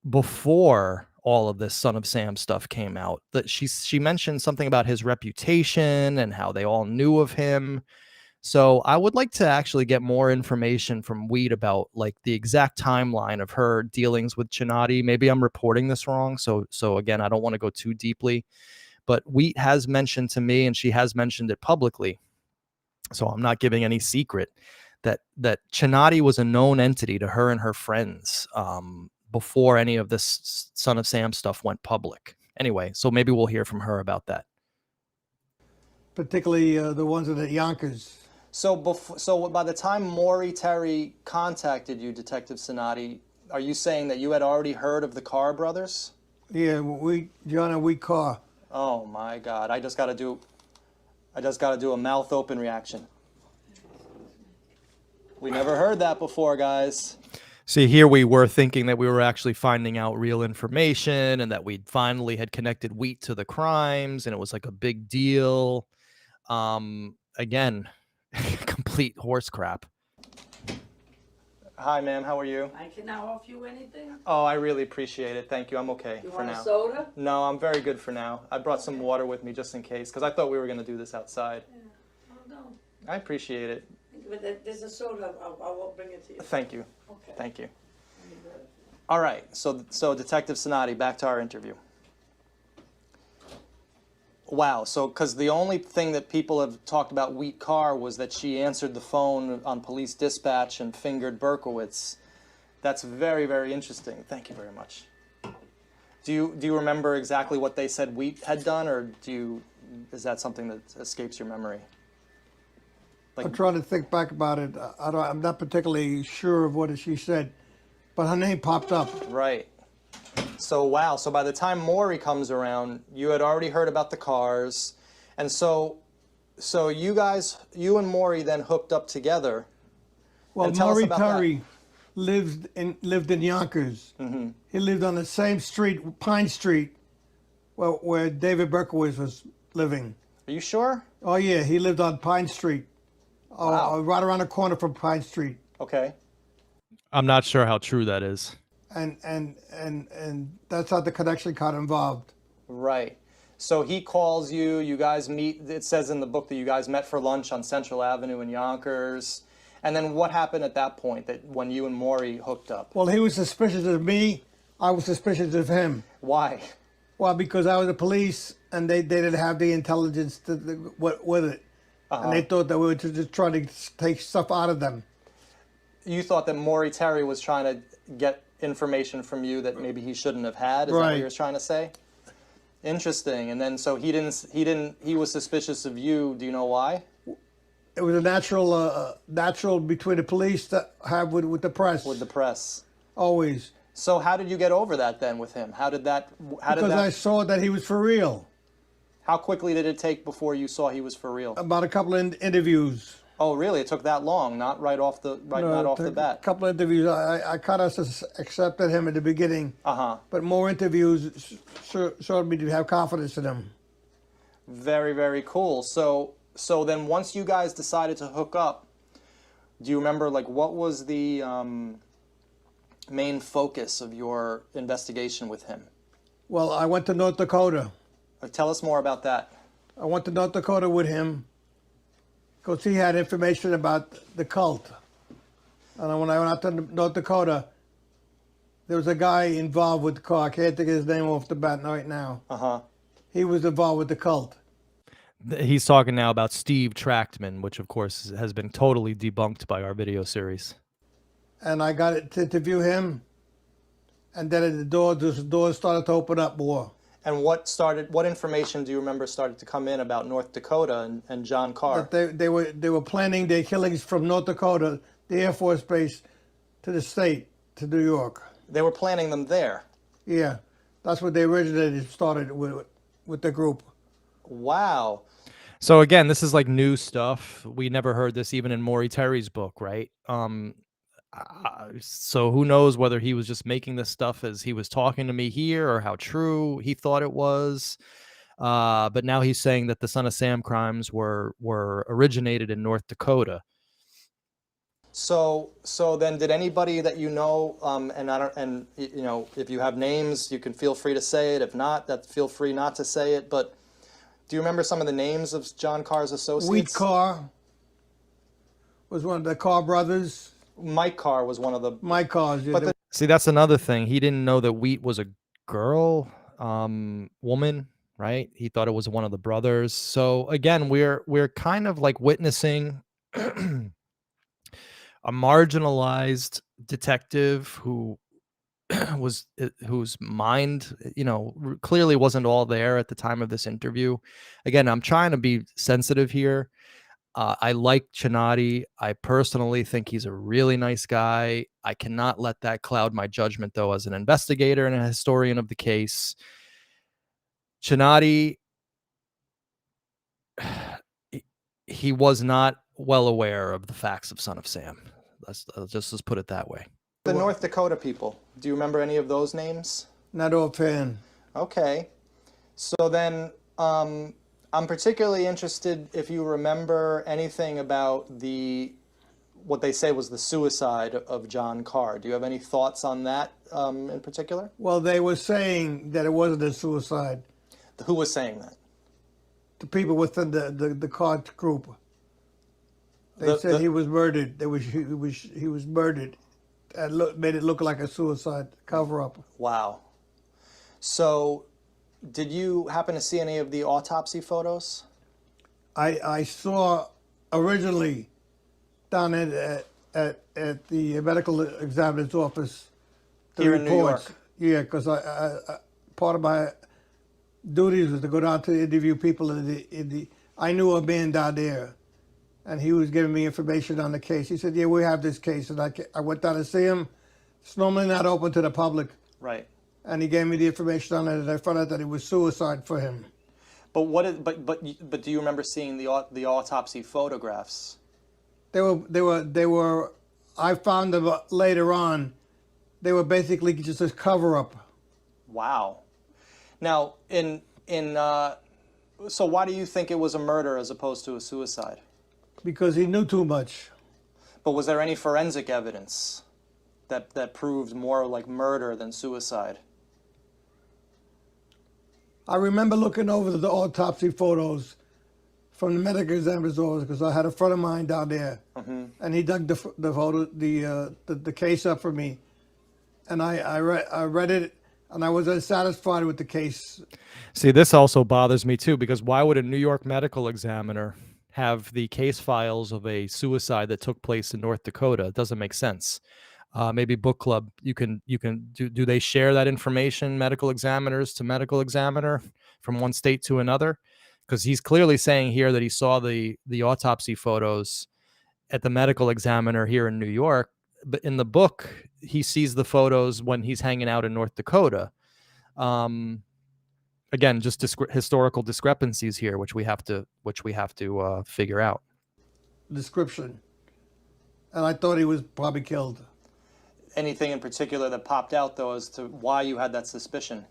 before all of this Son of Sam stuff came out. That she mentioned something about his reputation and how they all knew of him. So I would like to actually get more information from Wheat about, like, the exact timeline of her dealings with Cinotti. Maybe I'm reporting this wrong. So again, I don't want to go too deeply, but Wheat has mentioned to me, and she has mentioned it publicly, so I'm not giving any secret, that Cinotti was a known entity to her and her friends before any of this Son of Sam stuff went public. Anyway, so maybe we'll hear from her about that. Particularly the ones at Yonkers. So by the time Maury Terry contacted you, Detective Cinotti, are you saying that you had already heard of the Carr brothers? Yeah, John and we Carr. Oh my God! I just got to do a mouth open reaction. We never heard that before, guys. See, here we were thinking that we were actually finding out real information and that we finally had connected Wheat to the crimes and it was like a big deal. Again, complete horse crap. Hi, ma'am. How are you? I can now offer you anything? Oh, I really appreciate it. Thank you. I'm okay You for want now. a soda? No, I'm very good for now. I brought some water with me just in case because I thought we were going to do this outside. Yeah. Oh, no. I appreciate it. But there's a soda. I will bring it to you. Thank you. Okay. Thank you. All right. So Detective Cinotti, back to our interview. Wow. So, because the only thing that people have talked about Wheat Carr was that she answered the phone on police dispatch and fingered Berkowitz. That's very, very interesting. Thank you very much. Do you remember exactly what they said Wheat had done, or is that something that escapes your memory? I'm trying to think back about it. I'm not particularly sure of what she said, but her name popped up. Right. So, wow. So by the time Maury comes around, you had already heard about the cars. And so you and Maury then hooked up together. Well, And tell us Maury about Terry lived in Yonkers. Mm-hmm. He lived on the same street, Pine Street, where David Berkowitz was living. Are you sure? Oh, yeah, he lived on Pine Street. Wow. Right around the corner from Pine Street. Okay. I'm not sure how true that is. And that's how the connection got involved. Right. So he calls you, you guys meet, it says in the book that you guys met for lunch on Central Avenue in Yonkers. And then what happened at that point, that when you and Maury hooked up? Well, he was suspicious of me. I was suspicious of him. Why? Well, because I was the police and they didn't have the intelligence with it. And they thought that we were just trying to take stuff out of them. You thought that Maury Terry was trying to get information from you that maybe he shouldn't have had? Is that what you were trying to say? Interesting. And then so he was suspicious of you. Do you know why? It was a natural between the police to have with the press. With the press. Always. So how did you get over that then with him? Because I saw that he was for real. How quickly did it take before you saw he was for real? About a couple of interviews. Oh, really? It took that long? Not right off the not off the bat. A couple of interviews. I kind of accepted him at the beginning. But more interviews showed me to have confidence in him. Very, very cool. So then once you guys decided to hook up, do you remember like what was the main focus of your investigation with him? Well, I went to North Dakota. Tell us more about that. I went to North Dakota with him because he had information about the cult. And when I went out to North Dakota, there was a guy involved with the cult. I can't think of his name off the bat right now. He was involved with the cult. He's talking now about Steve Trachtman, which of course has been totally debunked by our video series. And I got to interview him. And then the doors started to open up more. And what information do you remember started to come in about North Dakota and John Carr? That they were planning their killings from North Dakota, the Air Force Base, to the state, to New York. They were planning them there? Yeah. That's what they started with the group. Wow. So again, this is like new stuff. We never heard this even in Maury Terry's book, right? So who knows whether he was just making this stuff as he was talking to me here or how true he thought it was. But now he's saying that the Son of Sam crimes were originated in North Dakota. So then did anybody that you know, and you know, if you have names, you can feel free to say it. If not, feel free not to say it. But do you remember some of the names of John Carr's associates? Wheat Carr was one of the Carr brothers. Mike Carr was one of the... Mike Carr. Yeah. See, that's another thing. He didn't know that Wheat was a girl, woman, right? He thought it was one of the brothers. So again, we're kind of like witnessing a marginalized detective who whose mind, clearly wasn't all there at the time of this interview. Again, I'm trying to be sensitive here. I like Cinotti. I personally think he's a really nice guy. I cannot let that cloud my judgment, though, as an investigator and a historian of the case. Cinotti, he was not well aware of the facts of Son of Sam. Let's put it that way. The North Dakota people, do you remember any of those names? Not offhand. Okay. So then I'm particularly interested if you remember anything about what they say was the suicide of John Carr. Do you have any thoughts on that in particular? Well, they were saying that it wasn't a suicide. Who was saying that? The people within the Carr group. They said he was murdered. He was murdered. And made it look like a suicide cover-up. Wow. So, did you happen to see any of the autopsy photos? I saw originally down at the medical examiner's office the Here in New reports. York? Yeah, because I part of my duties was to go down to interview people in the. I knew a man down there, and he was giving me information on the case. He said, "Yeah, we have this case," and I went down to see him. It's normally not open to the public. Right. And he gave me the information on it, and I found out that it was suicide for him. But do you remember seeing the autopsy photographs? They were. I found them later on. They were basically just a cover up. Wow. Now, so why do you think it was a murder as opposed to a suicide? Because he knew too much. But was there any forensic evidence that proved more like murder than suicide? I remember looking over the autopsy photos from the medical examiner's office because I had a friend of mine down there, and he dug the case up for me, and I read it, and I was unsatisfied with the case. See, this also bothers me too, because why would a New York medical examiner have the case files of a suicide that took place in North Dakota? It doesn't make sense. Maybe book club, you can do they share that information, medical examiners to medical examiner, from one state to another? Because he's clearly saying here that he saw the autopsy photos at the medical examiner here in New York, but in the book he sees the photos when he's hanging out in North Dakota. Again, just historical discrepancies here, which we have to figure out. Description, and I thought he was probably killed. Anything in particular that popped out, though, as to why you had that suspicion?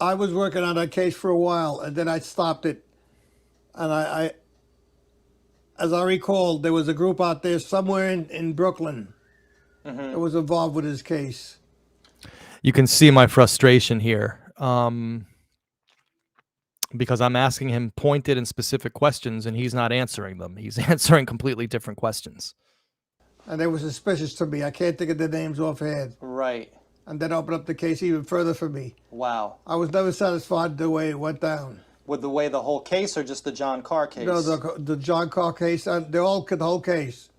I was working on that case for a while, and then I stopped it. And I as I recall, there was a group out there somewhere in Brooklyn that was involved with his case. You can see my frustration here, because I'm asking him pointed and specific questions, and he's not answering them. He's answering completely different questions. And they were suspicious to me. I can't think of their names offhand. Right. And that opened up the case even further for me. Wow. I was never satisfied the way it went down. With the way the whole case, or just the John Carr case? No, the John Carr case, the whole case.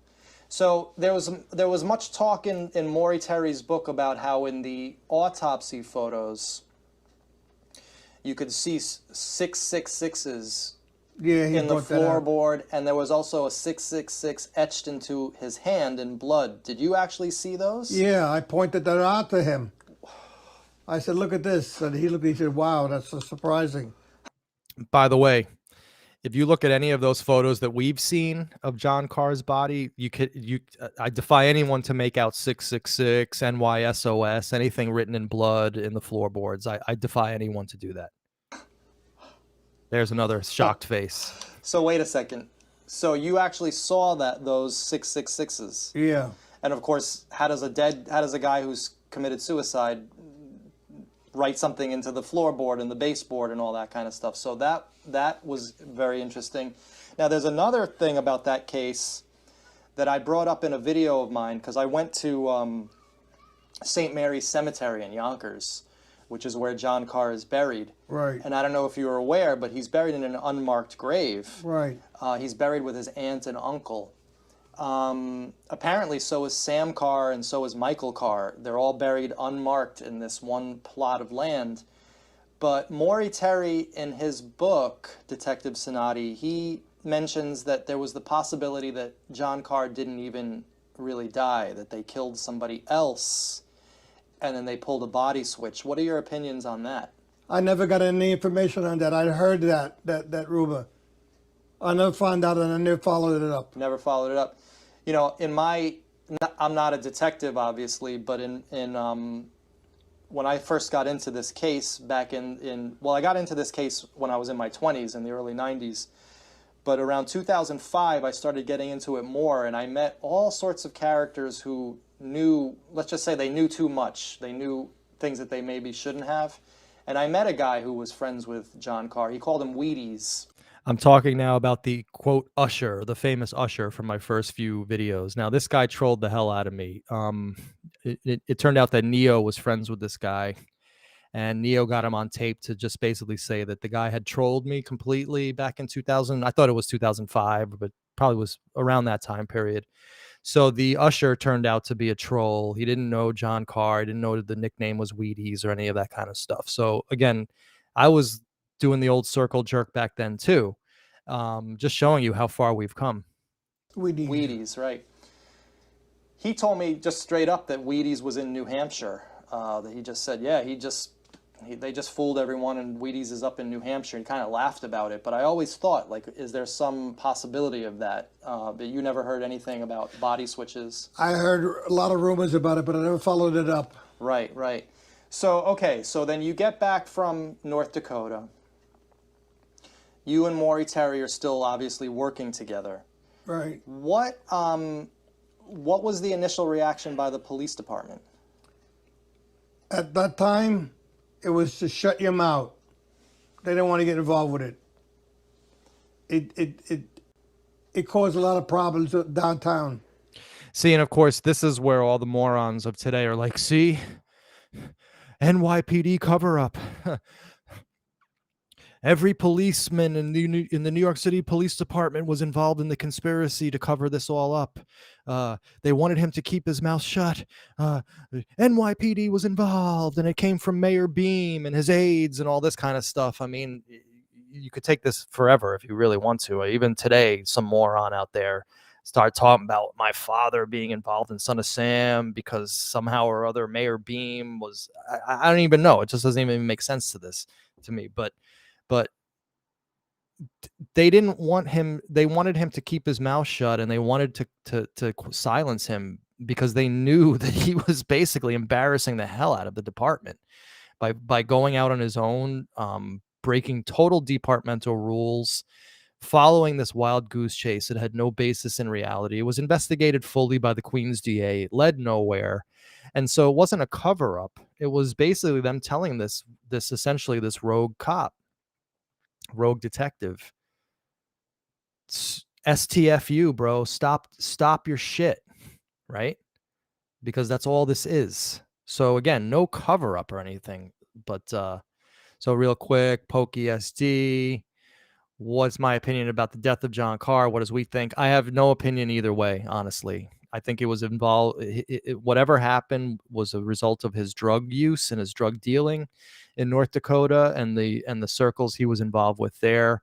So there was much talk in Maury Terry's book about how in the autopsy photos you could see 666s in the floorboard, and there was also a 666 etched into his hand in blood. Did you actually see those? Yeah, I pointed that out to him. I said, "Look at this," and he said, "Wow, that's so surprising." By the way, if you look at any of those photos that we've seen of John Carr's body, I defy anyone to make out 666, NYSOS, anything written in blood in the floorboards. I defy anyone to do that. There's another shocked face. So wait a second. So you actually saw those 666s? Yeah. And of course, how does a guy who's committed suicide write something into the floorboard and the baseboard and all that kind of stuff? So that was very interesting. Now there's another thing about that case that I brought up in a video of mine, because I went to St. Mary's Cemetery in Yonkers, which is where John Carr is buried. Right. And I don't know if you were aware, but he's buried in an unmarked grave. Right. He's buried with his aunt and uncle. Apparently, so is Sam Carr and so is Michael Carr. They're all buried unmarked in this one plot of land. But Maury Terry, in his book, Detective Cinotti, he mentions that there was the possibility that John Carr didn't even really die, that they killed somebody else, and then they pulled a body switch. What are your opinions on that? I never got any information on that. I heard that rumor. I never found out and I never followed it up. Never followed it up. You know, I'm not a detective, obviously, but when I first got into this case back I got into this case when I was in my 20s, in the early 90s. But around 2005, I started getting into it more, and I met all sorts of characters who knew, let's just say they knew too much. They knew things that they maybe shouldn't have. And I met a guy who was friends with John Carr. He called him Wheaties. I'm talking now about the quote usher, the famous usher from my first few videos. Now, this guy trolled the hell out of me. It turned out that Neo was friends with this guy, and Neo got him on tape to just basically say that the guy had trolled me completely back in 2000. I thought it was 2005, but probably was around that time period. So the usher turned out to be a troll. He didn't know John Carr. He didn't know that the nickname was Wheaties or any of that kind of stuff. So again, I was doing the old circle jerk back then too. Just showing you how far we've come. Wheaties, right. He told me just straight up that Wheaties was in New Hampshire. That he just said, yeah, they just fooled everyone and Wheaties is up in New Hampshire. He kind of laughed about it. But I always thought, like, is there some possibility of that? But you never heard anything about body switches? I heard a lot of rumors about it, but I never followed it up. Right, right. So, okay, so then you get back from North Dakota. You and Maury Terry are still obviously working together. Right. What was the initial reaction by the police department? At that time, it was to shut your mouth. They didn't want to get involved with it. It caused a lot of problems downtown. See, and of course, this is where all the morons of today are like, see, NYPD cover up. Every policeman in the New York City Police Department was involved in the conspiracy to cover this all up. They wanted him to keep his mouth shut. NYPD was involved, and it came from Mayor Beam and his aides and all this kind of stuff. I mean, you could take this forever if you really want to. Even today, some moron out there start talking about my father being involved in Son of Sam because somehow or other Mayor Beam was. I don't even know. It just doesn't even make sense to me. But they didn't want him. They wanted him to keep his mouth shut, and they wanted to silence him because they knew that he was basically embarrassing the hell out of the department by going out on his own, breaking total departmental rules, following this wild goose chase that had no basis in reality. It was investigated fully by the Queen's DA. It led nowhere. And so it wasn't a cover up. It was basically them telling this essentially this rogue rogue detective, STFU, bro, stop your shit, right? Because that's all this is. So again, no cover up or anything, but so real quick, Pokey SD, what's my opinion about the death of John Carr? What does we think? I have no opinion either way, honestly. I think it was involved. Whatever happened was a result of his drug use and his drug dealing in North Dakota and the circles he was involved with there.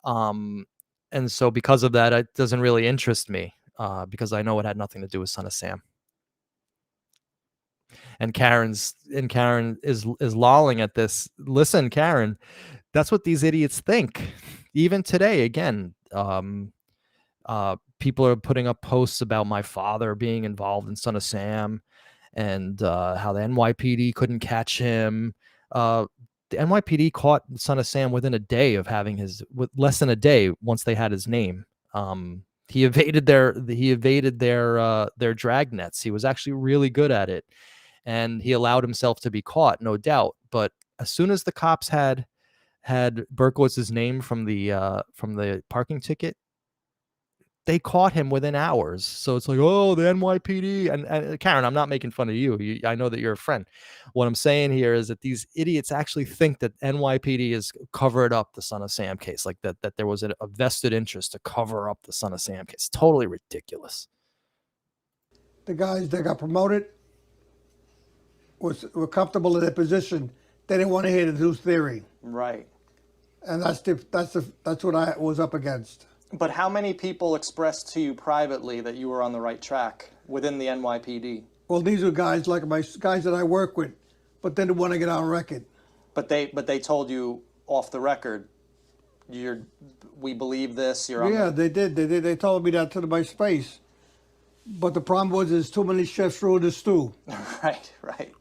And so because of that, it doesn't really interest me because I know it had nothing to do with Son of Sam. And Karen is lolling at this. Listen, Karen, that's what these idiots think. Even today, again, people are putting up posts about my father being involved in Son of Sam and how the NYPD couldn't catch him. The NYPD caught Son of Sam within a day of having with less than a day once they had his name. He evaded their drag nets. He was actually really good at it, and he allowed himself to be caught, no doubt. But as soon as the cops had Berkowitz's name from the parking ticket, they caught him within hours. So it's like, oh, the NYPD. And Karen, I'm not making fun of you. I know that you're a friend. What I'm saying here is that these idiots actually think that NYPD has covered up the Son of Sam case, like that there was a vested interest to cover up the Son of Sam case. Totally ridiculous. The guys that got promoted were comfortable in their position. They didn't want to hear the new theory, Right. and that's what I was up against. But how many people expressed to you privately that you were on the right track within the NYPD? Well, these are guys like my guys that I work with, but they didn't want to get on record. But they told you off the record, we believe this. You're on Yeah, they did. They told me that to my face. But the problem was there's too many chefs through the stew. Right, right.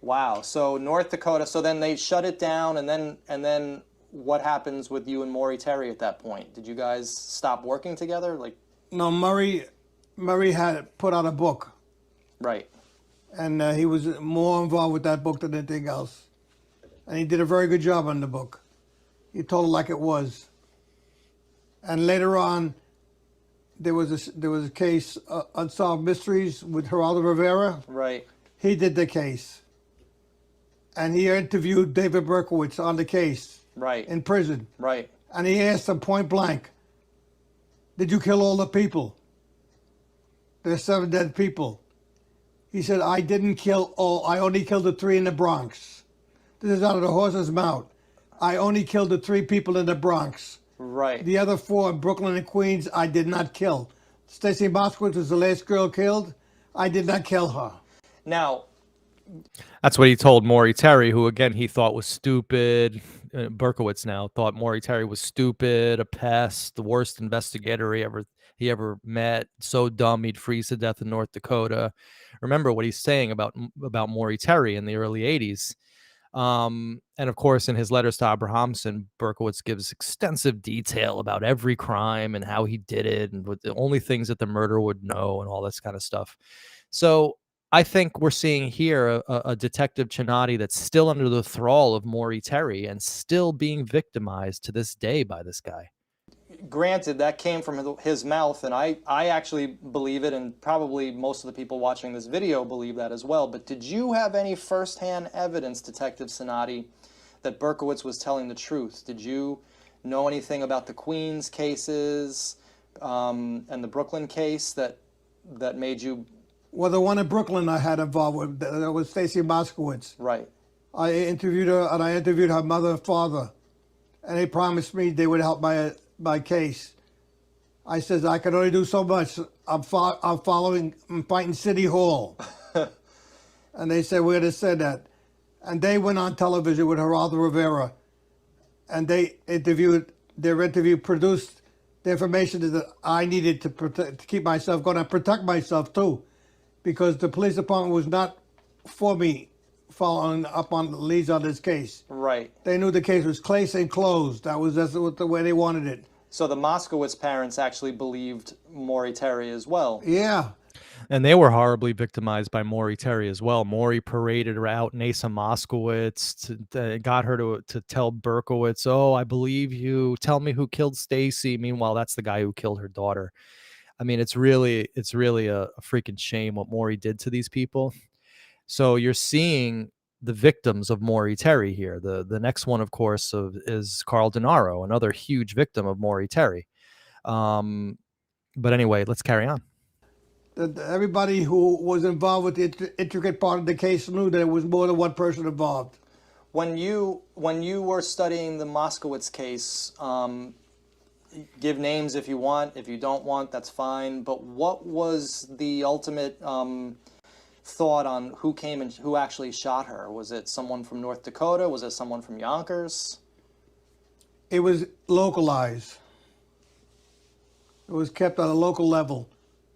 Wow. So North Dakota. So then they shut it down, and then what happens with you and Maury Terry at that point? Did you guys stop working together? Like, No, Murray had put out a book, right. and he was more involved with that book than anything else. And he did a very good job on the book. He told it like it was. And later on, there was a case, Unsolved Mysteries with Geraldo Rivera. Right. He did the case. And he interviewed David Berkowitz on the case. Right. In prison. Right. And he asked him point blank, did you kill all the people? There's 7 dead people. He said, I didn't kill all. I only killed the 3 in the Bronx. This is out of the horse's mouth. I only killed the 3 people in the Bronx. Right. The other 4 in Brooklyn and Queens, I did not kill. Stacy Moskowitz was the last girl killed. I did not kill her. Now, That's what he told Maury Terry, who again he thought was stupid. Berkowitz now thought Maury Terry was stupid, a pest, the worst investigator he ever met. So dumb he'd freeze to death in North Dakota. Remember what he's saying about Maury Terry in the early '80s. And of course, in his letters to Abrahamson, Berkowitz gives extensive detail about every crime and how he did it, and what the only things that the murderer would know, and all this kind of stuff. So I think we're seeing here a Detective Cinotti that's still under the thrall of Maury Terry and still being victimized to this day by this guy. granted, that came from his mouth, and I actually believe it, and probably most of the people watching this video believe that as well. But did you have any firsthand evidence, Detective Cinotti, that Berkowitz was telling the truth? Did you know anything about the Queens cases and the Brooklyn case that made you... Well, the one in Brooklyn I had involved with, that was Stacy Moskowitz. Right. I interviewed her, and I interviewed her mother and father, and they promised me they would help my case. I says I can only do so much. I'm fighting City Hall. And they said, we're going to send that. And they went on television with Geraldo Rivera, and their interview produced the information that I needed to keep myself going and protect myself too, because the police department was not for me following up on the leads on this case. Right. They knew the case was case and closed. That's the way they wanted it. So the Moskowitz parents actually believed Maury Terry as well. Yeah. And they were horribly victimized by Maury Terry as well. Maury paraded her out Nasa Moskowitz, got her to tell Berkowitz, "Oh, I believe you. Tell me who killed Stacy." Meanwhile, that's the guy who killed her daughter. I mean, it's really a freaking shame what Maury did to these people. So you're seeing the victims of Maury Terry here. The next one, of course, is Carl Denaro, another huge victim of Maury Terry. But anyway, let's carry on. Everybody who was involved with the intricate part of the case knew that there was more than one person involved. When you were studying the Moskowitz case, give names if you want. If you don't want, that's fine. But what was the ultimate thought on who came and who actually shot her? Was it someone from North Dakota? Was it someone from Yonkers? It was localized. It was kept at a local level,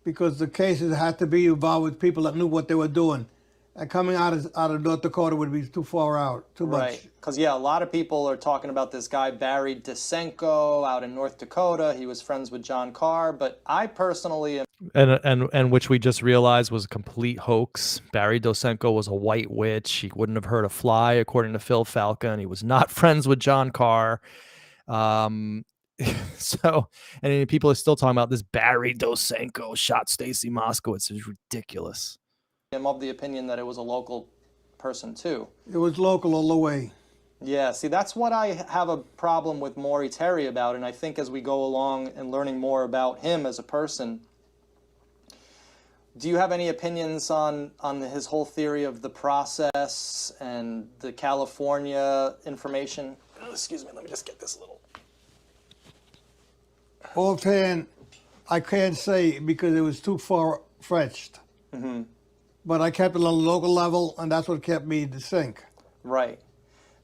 because the cases had to be involved with people that knew what they were doing. And coming out of North Dakota would be too far out, too much. Right, because yeah, a lot of people are talking about this guy Barry Dosenko out in North Dakota. He was friends with John Carr, but I personally am... And which we just realized was a complete hoax. Barry Dosenko was a white witch. He wouldn't have hurt a fly, according to Phil Falcon. He was not friends with John Carr. So, and people are still talking about this Barry Dosenko shot Stacy Moskowitz. It's ridiculous. I'm of the opinion that it was a local person too. It was local all the way. Yeah, see, that's what I have a problem with Maury Terry about, and I think as we go along and learning more about him as a person, Do you have any opinions on his whole theory of the process and the California information? Oh, excuse me, let me just get this little. Offhand, I can't say because it was too far-fetched. But I kept it on a local level, and that's what kept me in sync. Right.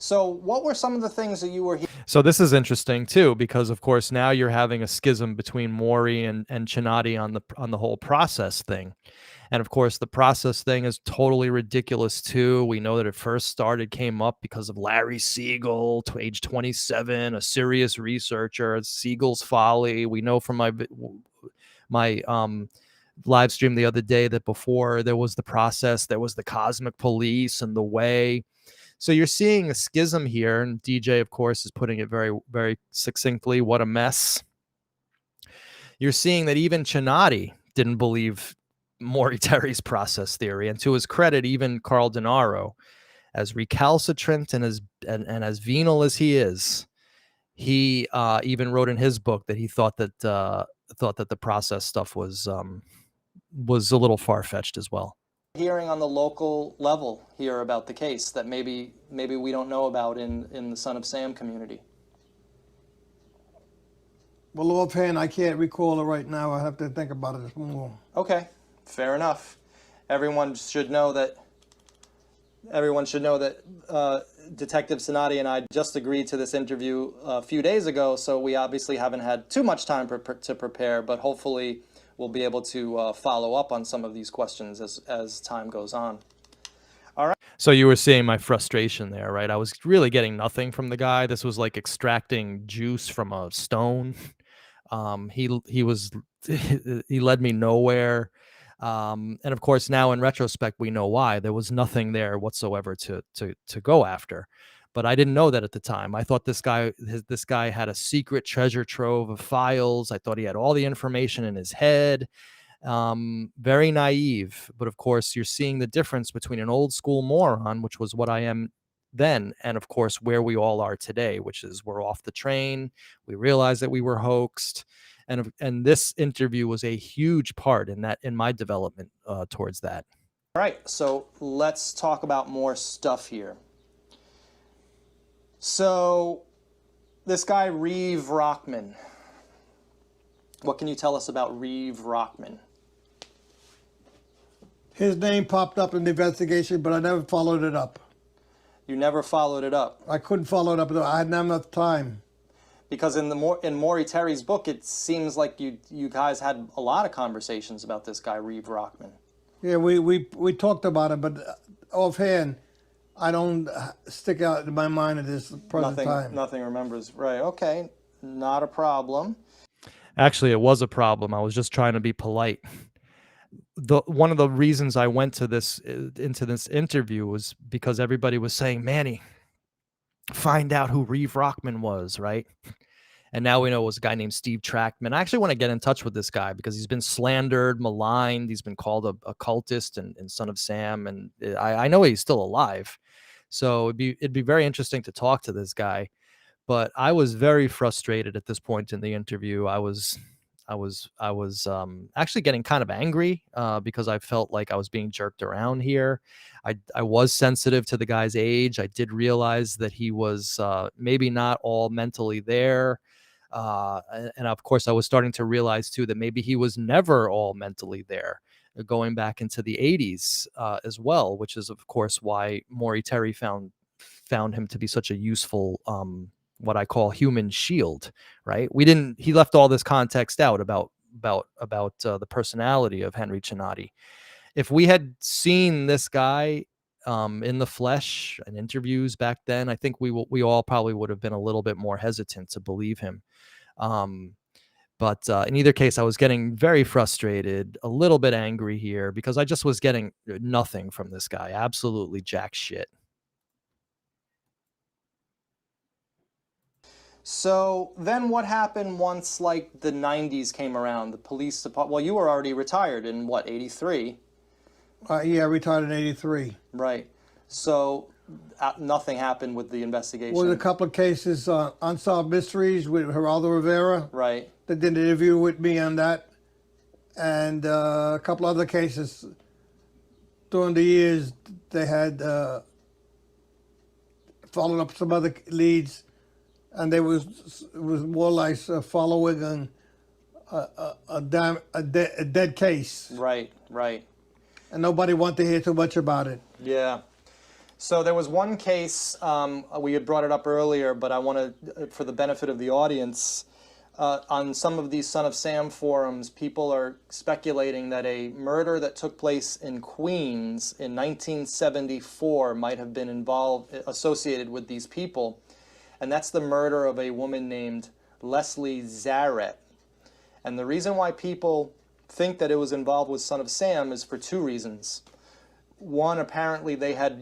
So what were some of the things that you were So this is interesting too, because of course now you're having a schism between Maury and Cinotti on the whole process thing. And of course, the process thing is totally ridiculous too. We know that it first came up because of Larry Siegel, age 27, a serious researcher. It's Siegel's folly. We know from my live stream the other day that before there was the process, there was the cosmic police and the way. So you're seeing a schism here, and DJ, of course, is putting it very, very succinctly. What a mess. You're seeing that even Cinotti didn't believe Maury Terry's process theory, and to his credit, even Carl Denaro, as recalcitrant and as venal as he is, he even wrote in his book that he thought that the process stuff was a little far-fetched as well. hearing on the local level here about the case that maybe we don't know about in the Son of Sam community? Well, offhand, I can't recall it right now. I have to think about it more. Okay, fair enough. Everyone should know that Detective Cinotti and I just agreed to this interview a few days ago, so we obviously haven't had too much time to prepare, but hopefully we'll be able to follow up on some of these questions as time goes on. All right. So you were seeing my frustration there, right? I was really getting nothing from the guy. This was like extracting juice from a stone. He led me nowhere. And of course, now in retrospect, we know why. There was nothing there whatsoever to go after. But I didn't know that at the time. I thought this guy had a secret treasure trove of files. I thought he had all the information in his head. Very naive. But of course, you're seeing the difference between an old school moron, which was what I am then, and of course where we all are today, which is we're off the train. We realized that we were hoaxed. And this interview was a huge part in my development towards that. All right, so let's talk about more stuff here. So this guy, Reeve Rockman. What can you tell us about Reeve Rockman? His name popped up in the investigation, but I never followed it up. You never followed it up? I couldn't follow it up. I had not enough time. Because in Maury Terry's book, it seems like you guys had a lot of conversations about this guy, Reeve Rockman. Yeah, we talked about it, but offhand, I don't stick out in my mind at this present time. Nothing remembers. Right, okay, not a problem. Actually, it was a problem. I was just trying to be polite. One of the reasons I went into this interview was because everybody was saying, Manny, find out who Reeve Rockman was, right? And now we know it was a guy named Steve Trackman. I actually want to get in touch with this guy because he's been slandered, maligned. He's been called a cultist and Son of Sam. And I know he's still alive. So it'd be very interesting to talk to this guy. But I was very frustrated at this point in the interview. I was actually getting kind of angry because I felt like I was being jerked around here. I was sensitive to the guy's age. I did realize that he was maybe not all mentally there. And of course, I was starting to realize too that maybe he was never all mentally there, going back into the 80s as well, which is of course why Maury Terry found him to be such a useful what I call human shield, right? He left all this context out about the personality of Henry Cinotti. If we had seen this guy in the flesh and interviews back then, I think we all probably would have been a little bit more hesitant to believe him. But in either case, I was getting very frustrated, a little bit angry here because I just was getting nothing from this guy. Absolutely jack shit. So then what happened once, like, the 90s came around? The police department, well, you were already retired in, what, 83? Yeah, I retired in 83. Right. So nothing happened with the investigation? Well, a couple of cases, Unsolved Mysteries with Geraldo Rivera. Right. They did an interview with me on that. and a couple other cases. During the years, they had followed up some other leads, and it was more like following a dead case, Right, right. and nobody wanted to hear too much about it. Yeah. So there was one case, we had brought it up earlier, but I want to, for the benefit of the audience, on some of these Son of Sam forums, people are speculating that a murder that took place in Queens in 1974 might have been associated with these people. And that's the murder of a woman named Leslie Zarrett. And the reason why people think that it was involved with Son of Sam is for two reasons. One, apparently they had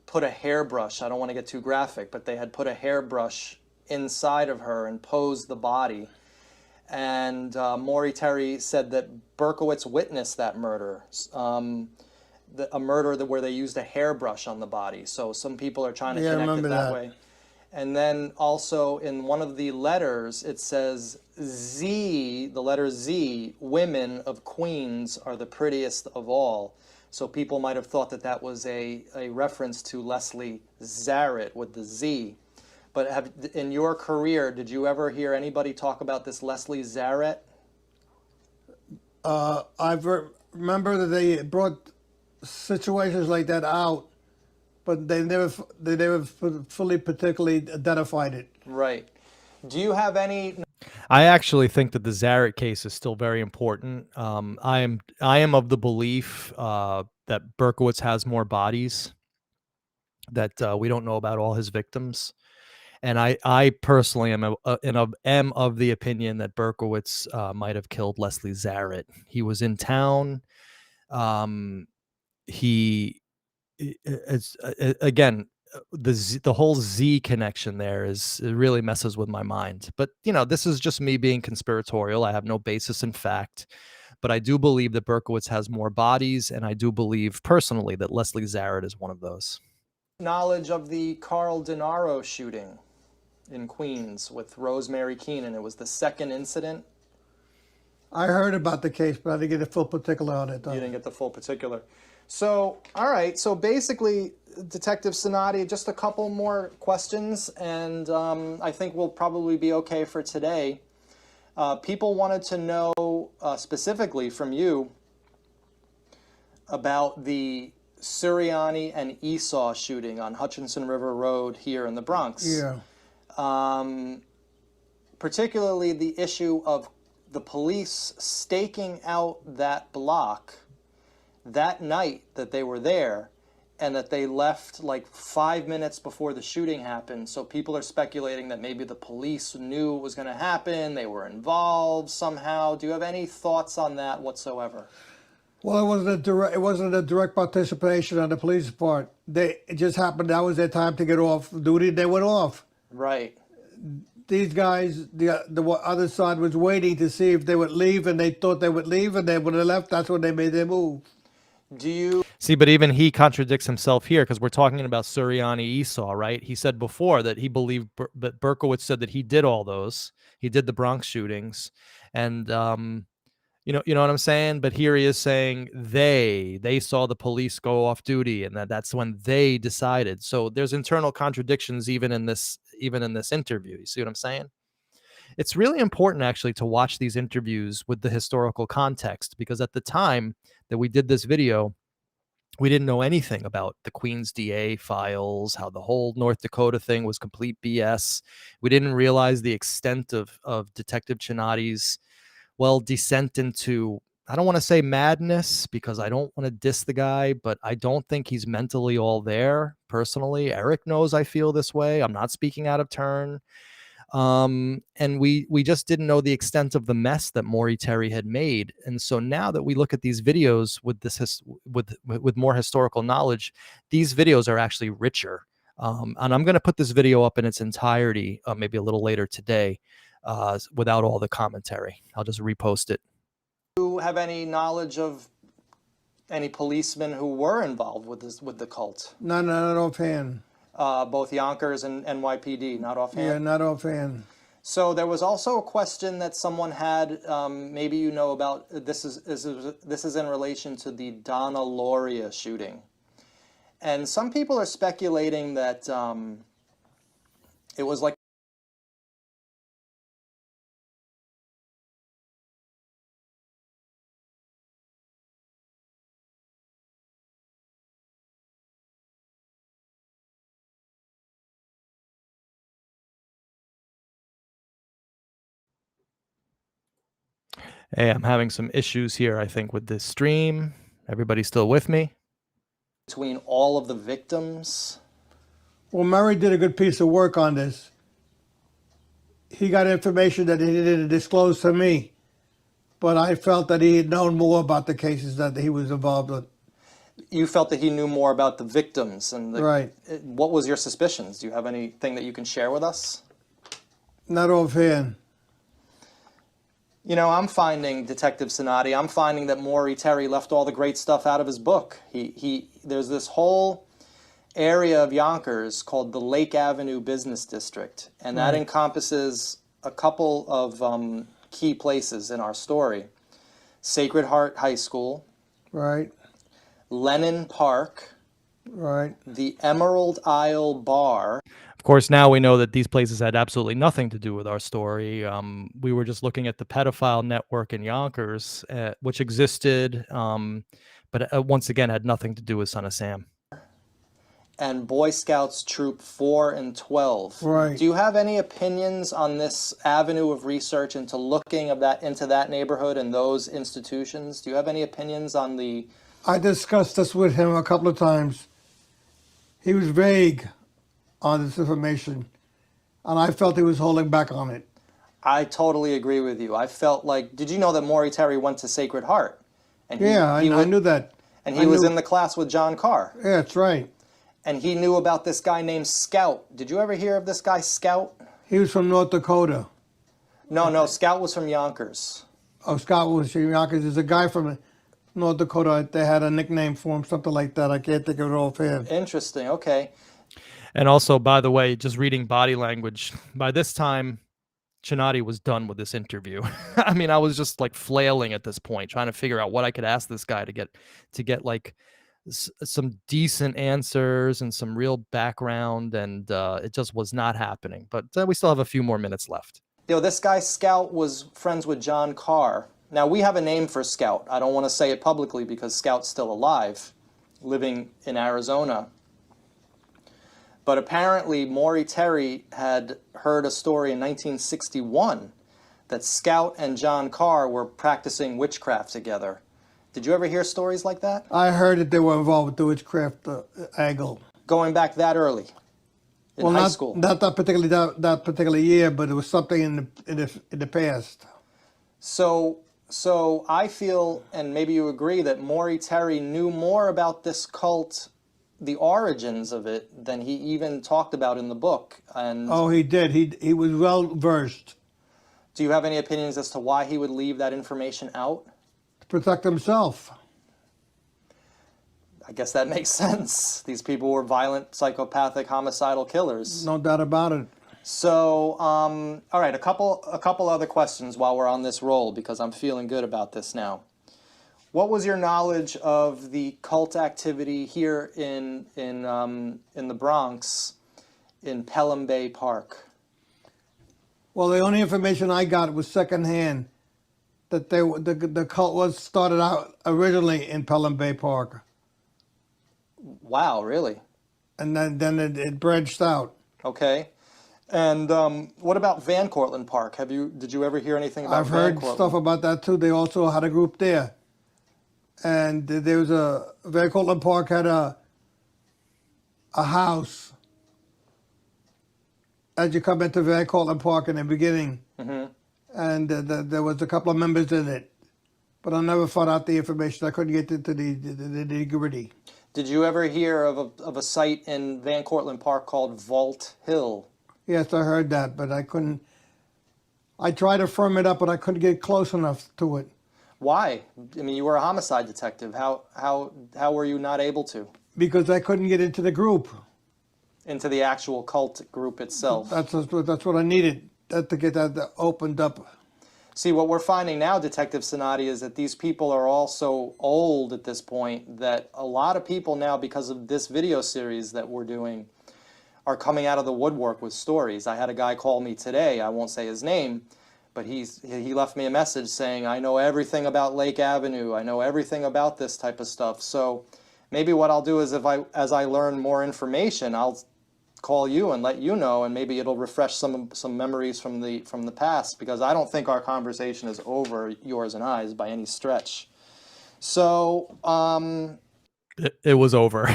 put a hairbrush, I don't want to get too graphic, but they had put a hairbrush inside of her and posed the body. And Maury Terry said that Berkowitz witnessed that murder, a murder where they used a hairbrush on the body. So some people are trying to connect it that way. And then also in one of the letters, it says Z, the letter Z, women of Queens are the prettiest of all. So people might have thought that that was a reference to Leslie Zarrett with the Z. But in your career, did you ever hear anybody talk about this Leslie Zarrett? I remember that they brought situations like that out, but they never fully particularly identified it. Right. Do you have any? I actually think that the Zarrett case is still very important. I am of the belief that Berkowitz has more bodies, that we don't know about all his victims. And I personally am of the opinion that Berkowitz might have killed Leslie Zarrett. He was in town. He it's again the whole Z connection there it really messes with my mind. But this is just me being conspiratorial. I have no basis in fact, but I do believe that Berkowitz has more bodies, and I do believe personally that Leslie Zarrett is one of those. Knowledge of the Carl Denaro shooting in Queens with Rosemary Keenan. It was the second incident. I heard about the case, but I didn't get the full particular on it. You didn't get the full particular. So, all right. So basically, Detective Cinotti, just a couple more questions, and I think we'll probably be okay for today. People wanted to know specifically from you about the Suriani and Esau shooting on Hutchinson River Road here in the Bronx. Yeah. Particularly the issue of the police staking out that block that night that they were there, and that they left like 5 minutes before the shooting happened. So people are speculating that maybe the police knew it was going to happen, they were involved somehow. Do you have any thoughts on that whatsoever? Well, it wasn't a direct participation on the police part. It just happened that was their time to get off duty. They went off. Right. These guys, the other side was waiting to see if they would leave, and they thought they would leave, and then when they left, that's when they made their move. Do you see? But even he contradicts himself here, because we're talking about Suriani Esau, right? He said before that he believed that Berkowitz said that he did all those. He did the Bronx shootings, and you know what I'm saying? But here he is saying they saw the police go off duty, and that's when they decided. So there's internal contradictions even in this interview. You see what I'm saying? It's really important actually to watch these interviews with the historical context, because at the time that we did this video, we didn't know anything about the Queens DA files, how the whole North Dakota thing was complete BS. We didn't realize the extent of Detective Cinotti's descent into, I don't want to say madness, because I don't want to diss the guy, but I don't think he's mentally all there. Personally, Eric knows I feel this way. I'm not speaking out of turn. And we just didn't know the extent of the mess that Maury Terry had made. And so now that we look at these videos with with more historical knowledge, these videos are actually richer. And I'm going to put this video up in its entirety, maybe a little later today, without all the commentary. I'll just repost it. Do you have any knowledge of any policemen who were involved with the cult? No, not offhand. Both Yonkers and NYPD, not offhand? Yeah, not offhand. So there was also a question that someone had, maybe you know about, this is in relation to the Donna Lauria shooting. And some people are speculating that it was like Hey, I'm having some issues here, I think, with this stream. Everybody still with me? between all of the victims. Well, Maury did a good piece of work on this. He got information that he didn't disclose to me, but I felt that he had known more about the cases that he was involved in. You felt that he knew more about the victims, and Right. What was your suspicions? Do you have anything that you can share with us? Not offhand. You know, I'm finding, Detective Cinotti, I'm finding that Maury Terry left all the great stuff out of his book. There's this whole area of Yonkers called the Lake Avenue Business District, and that encompasses a couple of key places in our story. Sacred Heart High School, Right. Lennon Park, Right. the Emerald Isle Bar. Of course, now we know that these places had absolutely nothing to do with our story. We were just looking at the pedophile network in Yonkers, which existed, but once again had nothing to do with Son of Sam. And Boy Scouts Troop 4 and 12. Right. Do you have any opinions on this avenue of research into looking into that neighborhood and those institutions? Do you have any opinions on the... I discussed this with him a couple of times. He was vague on this information, and I felt he was holding back on it. I totally agree with you. I felt like... Did you know that Maury Terry went to Sacred Heart? And I knew that. And he was in the class with John Carr. Yeah, that's right. And he knew about this guy named Scout. Did you ever hear of this guy, Scout? He was from North Dakota. No, Scout was from Yonkers. Oh, Scott was from Yonkers. There's a guy from North Dakota. They had a nickname for him, something like that. I can't think of it offhand. Interesting, okay. And also, by the way, just reading body language, by this time, Cinotti was done with this interview. I mean, I was just like flailing at this point, trying to figure out what I could ask this guy to get like some decent answers and some real background, and it just was not happening. But we still have a few more minutes left. You know, this guy Scout was friends with John Carr. Now, we have a name for Scout. I don't want to say it publicly because Scout's still alive, living in Arizona. But apparently, Maury Terry had heard a story in 1961 that Scout and John Carr were practicing witchcraft together. Did you ever hear stories like that? I heard that they were involved with the witchcraft angle. Going back that early in high school? Not that particular year, but it was something in the past. So I feel, and maybe you agree, that Maury Terry knew more about this cult, the origins of it, than he even talked about in the book. And oh, he did. He was well versed. do you have any opinions as to why he would leave that information out? To protect himself. I guess that makes sense. These people were violent, psychopathic, homicidal killers. No doubt about it. So, all right, a couple other questions while we're on this roll, because I'm feeling good about this now. What was your knowledge of the cult activity here in the Bronx, in Pelham Bay Park? Well, the only information I got was secondhand. That the cult was started out originally in Pelham Bay Park, Wow, really? and then it branched out. Okay. And what about Van Cortlandt Park? Did you ever hear anything about I've Van heard Cortlandt? stuff about that too. They also had a group there, and there was Van Cortlandt Park had a house as you come into Van Cortlandt Park in the beginning, and there was a couple of members in it, but I never found out the information. I couldn't get into the nitty-gritty. Did you ever hear of a site in Van Cortlandt Park called Vault Hill? Yes, I heard that, but I couldn't. I tried to firm it up, but I couldn't get close enough to it. Why? I mean, you were a homicide detective. How were you not able to? Because I couldn't get into the group. Into the actual cult group itself. That's what I needed. to get that opened up. See, what we're finding now, Detective Cinotti, is that these people are all so old at this point that a lot of people now, because of this video series that we're doing, are coming out of the woodwork with stories. I had a guy call me today, I won't say his name, but he left me a message saying, I know everything about Lake Avenue, I know everything about this type of stuff. So maybe what I'll do is as I learn more information, I'll call you and let you know, and maybe it'll refresh some memories from the past, because I don't think our conversation is over, yours and I's, by any stretch. So it was over.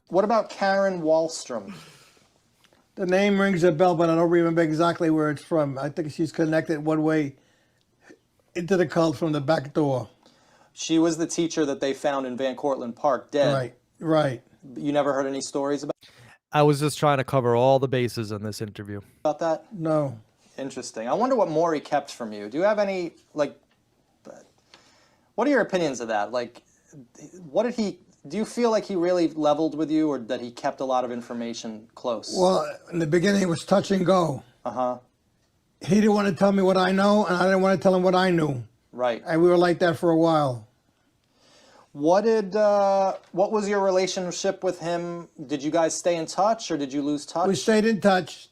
what about Karen Wallstrom? The name rings a bell, but I don't remember exactly where it's from. I think she's connected one way into the cult from the back door. She was the teacher that they found in Van Cortlandt Park dead. Right, right. You never heard any stories I was just trying to cover all the bases in this interview. about that? No. Interesting. I wonder what Maury kept from you. Do you have any, like, what are your opinions of that? Like, what did he, do you feel like he really leveled with you, or that he kept a lot of information close? Well, in the beginning, it was touch and go. Uh-huh. He didn't want to tell me what I know, and I didn't want to tell him what I knew. Right. And we were like that for a while. What was your relationship with him? Did you guys stay in touch, or did you lose touch? We stayed in touch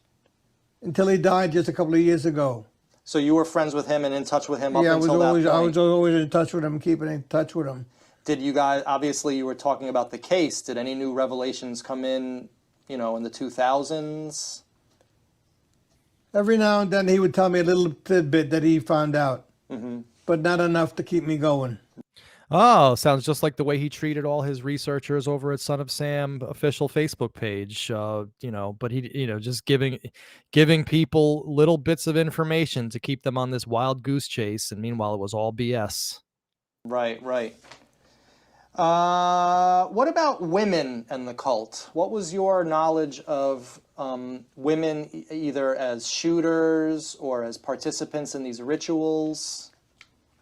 until he died just a couple of years ago. So you were friends with him and in touch with him up Yeah, until that point? I was always in touch with him, keeping in touch with him. Did you guys, obviously you were talking about the case, did any new revelations come in, in the 2000s? Every now and then he would tell me a little tidbit that he found out, but not enough to keep me going. Oh, sounds just like the way he treated all his researchers over at Son of Sam official Facebook page. But he, just giving people little bits of information to keep them on this wild goose chase, and meanwhile it was all BS. Right, right. What about women and the cult? What was your knowledge of women, either as shooters or as participants in these rituals?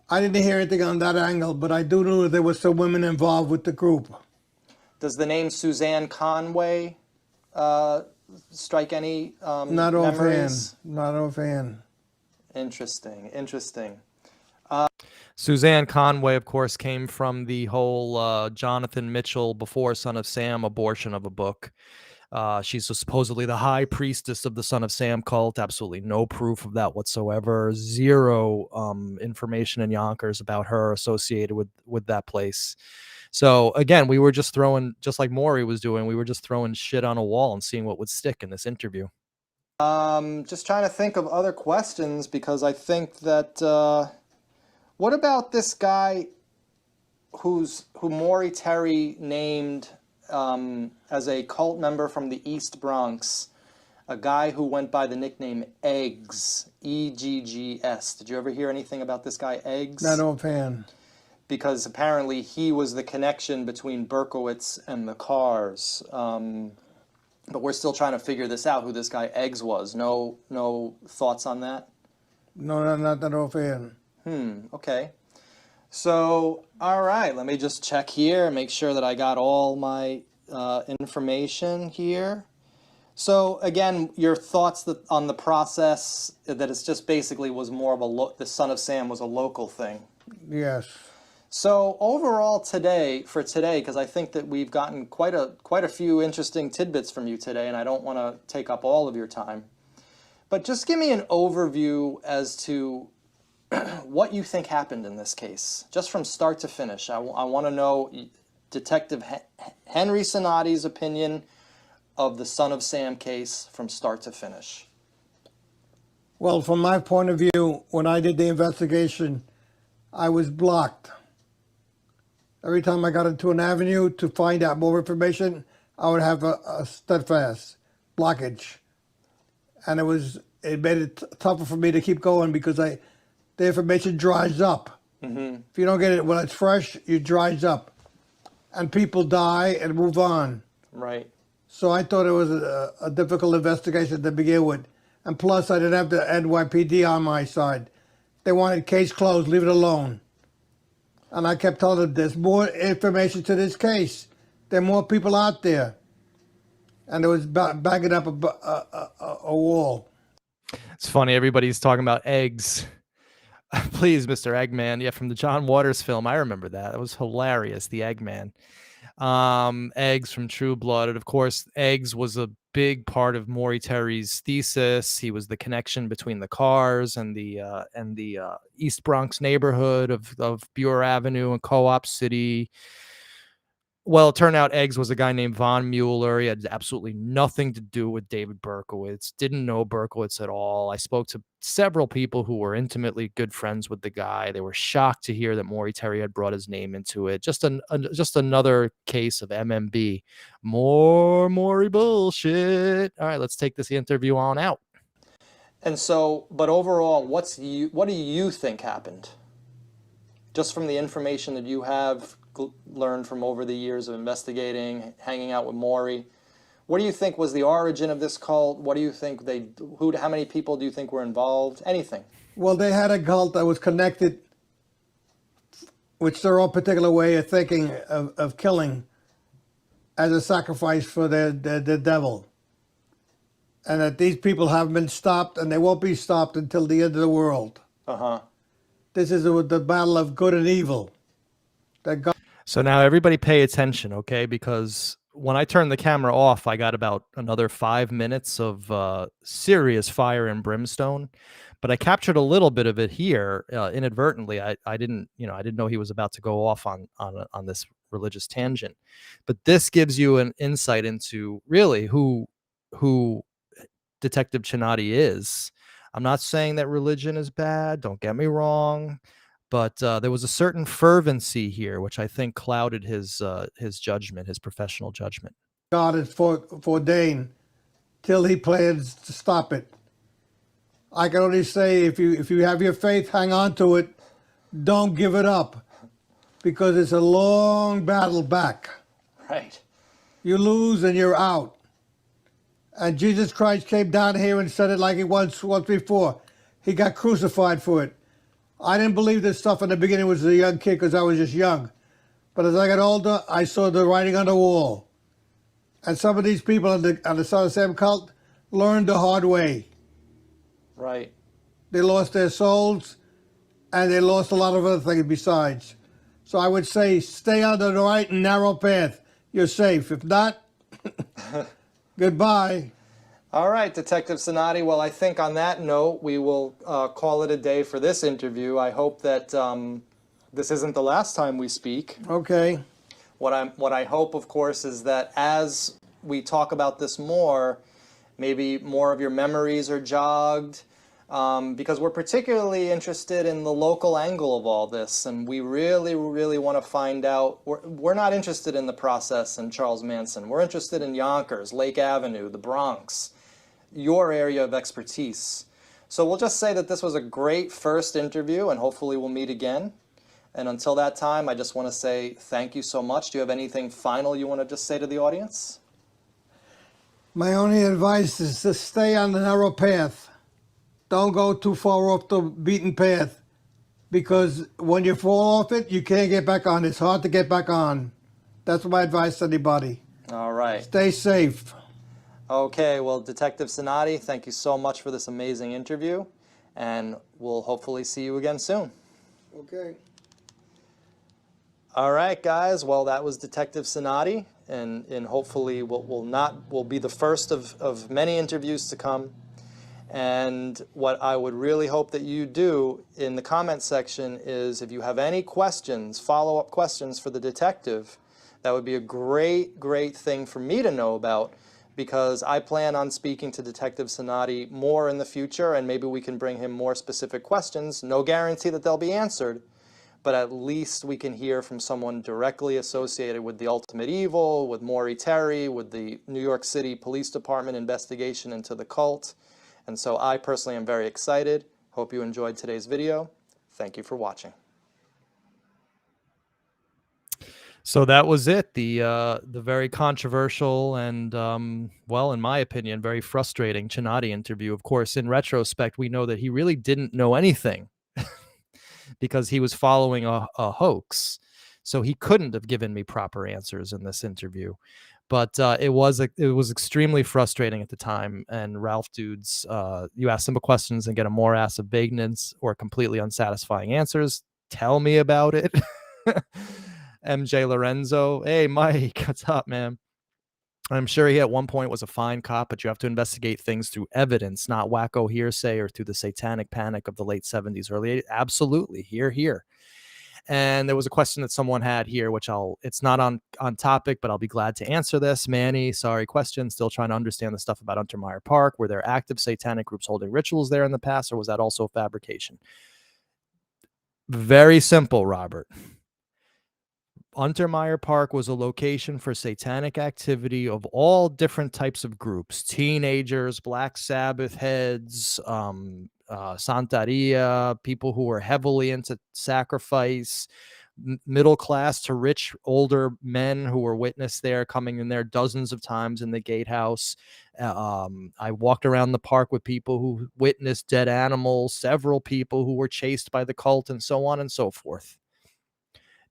I didn't hear anything on that angle, but I do know that there were some women involved with the group. Does the name Suzanne Conway strike any Not memories? offhand. Not offhand. Interesting, interesting. Suzanne Conway, of course, came from the whole Jonathan Mitchell before Son of Sam abortion of a book. She's supposedly the high priestess of the Son of Sam cult. Absolutely no proof of that whatsoever. Zero information in Yonkers about her associated with that place. So again, we were just like Maury was doing, we were just throwing shit on a wall and seeing what would stick in this interview. Just trying to think of other questions, because I think that, what about this guy who Maury Terry named as a cult member from the East Bronx, a guy who went by the nickname Eggs, E-G-G-S. Did you ever hear anything about this guy, Eggs? Not offhand. Because apparently he was the connection between Berkowitz and the cars. But we're still trying to figure this out, who this guy Eggs was. No thoughts on that? No, not that offhand. Okay. So, all right, let me just check here and make sure that I got all my information here. So, again, your thoughts on the process, that it's just basically was more of the Son of Sam was a local thing. Yes. So, overall for today, because I think that we've gotten quite a few interesting tidbits from you today, and I don't want to take up all of your time, but just give me an overview as to what you think happened in this case, just from start to finish. I want to know Detective Henry Cinotti's opinion of the Son of Sam case from start to finish. Well, from my point of view, when I did the investigation, I was blocked. Every time I got into an avenue to find out more information, I would have a steadfast blockage. And it made it tougher for me to keep going, because the information dries up. If you don't get it when it's fresh, it dries up. And people die and move on. Right. So I thought it was a difficult investigation to begin with. And plus, I didn't have the NYPD on my side. They wanted case closed, leave it alone. And I kept telling them there's more information to this case. There are more people out there. And it was backing up a wall. It's funny. Everybody's talking about eggs. Please, Mr. Eggman. Yeah, from the John Waters film. I remember that. That was hilarious. The Eggman. Eggs from True Blood. And of course, eggs was a big part of Maury Terry's thesis. He was the connection between the cars and the East Bronx neighborhood of Buer Avenue and Co-op City. Well, it turned out Eggs was a guy named Von Mueller. He had absolutely nothing to do with David Berkowitz. Didn't know Berkowitz at all. I spoke to several people who were intimately good friends with the guy. They were shocked to hear that Maury Terry had brought his name into it. Just another case of MMB. More Maury bullshit. All right, let's take this interview on out. And so, but overall, what do you think happened? Just from the information that you have learned from over the years of investigating, hanging out with Maury, what do you think was the origin of this cult? What do you think how many people do you think were involved? Anything? Well, they had a cult that was connected, which their own particular way of thinking of killing as a sacrifice for the devil. And that these people haven't been stopped, and they won't be stopped until the end of the world. Uh-huh. This is the battle of good and evil. So now everybody pay attention, okay? Because when I turned the camera off, I got about another 5 minutes of serious fire and brimstone. But I captured a little bit of it here inadvertently. I didn't know he was about to go off on this religious tangent. But this gives you an insight into really who Detective Cinotti is. I'm not saying that religion is bad. Don't get me wrong. But there was a certain fervency here, which I think clouded his judgment, his professional judgment. God is foreordained till he plans to stop it. I can only say if you have your faith, hang on to it. Don't give it up, because it's a long battle back. Right. You lose and you're out. And Jesus Christ came down here and said it like he once before. He got crucified for it. I didn't believe this stuff in the beginning as a young kid because I was just young. But as I got older, I saw the writing on the wall. And some of these people on the Son of Sam cult learned the hard way. Right. They lost their souls, and they lost a lot of other things besides. So I would say stay on the right and narrow path. You're safe. If not, goodbye. All right, Detective Cinotti. Well, I think on that note, we will call it a day for this interview. I hope that this isn't the last time we speak. Okay. What I hope, of course, is that as we talk about this more, maybe more of your memories are jogged, because we're particularly interested in the local angle of all this, and we really, really want to find out. We're not interested in the process in Charles Manson. We're interested in Yonkers, Lake Avenue, the Bronx, your area of expertise. So we'll just say that this was a great first interview, and hopefully we'll meet again. And until that time, I just want to say thank you so much. Do you have anything final you want to just say to the audience? My only advice is to stay on the narrow path. Don't go too far off the beaten path, because when you fall off it, you can't get back on. It's hard to get back on. That's my advice to anybody. All right. Stay safe. Okay, well, Detective Cinotti, thank you so much for this amazing interview, and we'll hopefully see you again soon. Okay. All right, guys. Well, that was Detective Cinotti, and hopefully we'll be the first of many interviews to come. And what I would really hope that you do in the comment section is, if you have any questions, follow-up questions for the detective, that would be a great, great thing for me to know about, because I plan on speaking to Detective Cinotti more in the future, and maybe we can bring him more specific questions. No guarantee that they'll be answered, but at least we can hear from someone directly associated with the ultimate evil, with Maury Terry, with the New York City Police Department investigation into the cult. And so I personally am very excited. Hope you enjoyed today's video. Thank you for watching. So that was it. The very controversial and, well, in my opinion, very frustrating Cinotti interview. Of course, in retrospect, we know that he really didn't know anything because he was following a hoax. So he couldn't have given me proper answers in this interview. But it was extremely frustrating at the time. And Ralph dudes, you ask simple questions and get a morass of vagueness or completely unsatisfying answers. Tell me about it. MJ Lorenzo, hey Mike, what's up, man? I'm sure he at one point was a fine cop, but you have to investigate things through evidence, not wacko hearsay or through the satanic panic of the late 70s, early 80s. Absolutely. Here. And there was a question that someone had here, which it's not on topic, but I'll be glad to answer this. Manny, sorry question. Still trying to understand the stuff about Untermeyer Park. Were there active satanic groups holding rituals there in the past, or was that also fabrication? Very simple, Robert. Untermeyer Park was a location for satanic activity of all different types of groups: teenagers, Black Sabbath heads, Santeria, people who were heavily into sacrifice, middle class to rich older men who were witnessed there, coming in there dozens of times in the gatehouse. I walked around the park with people who witnessed dead animals, several people who were chased by the cult, and so on and so forth.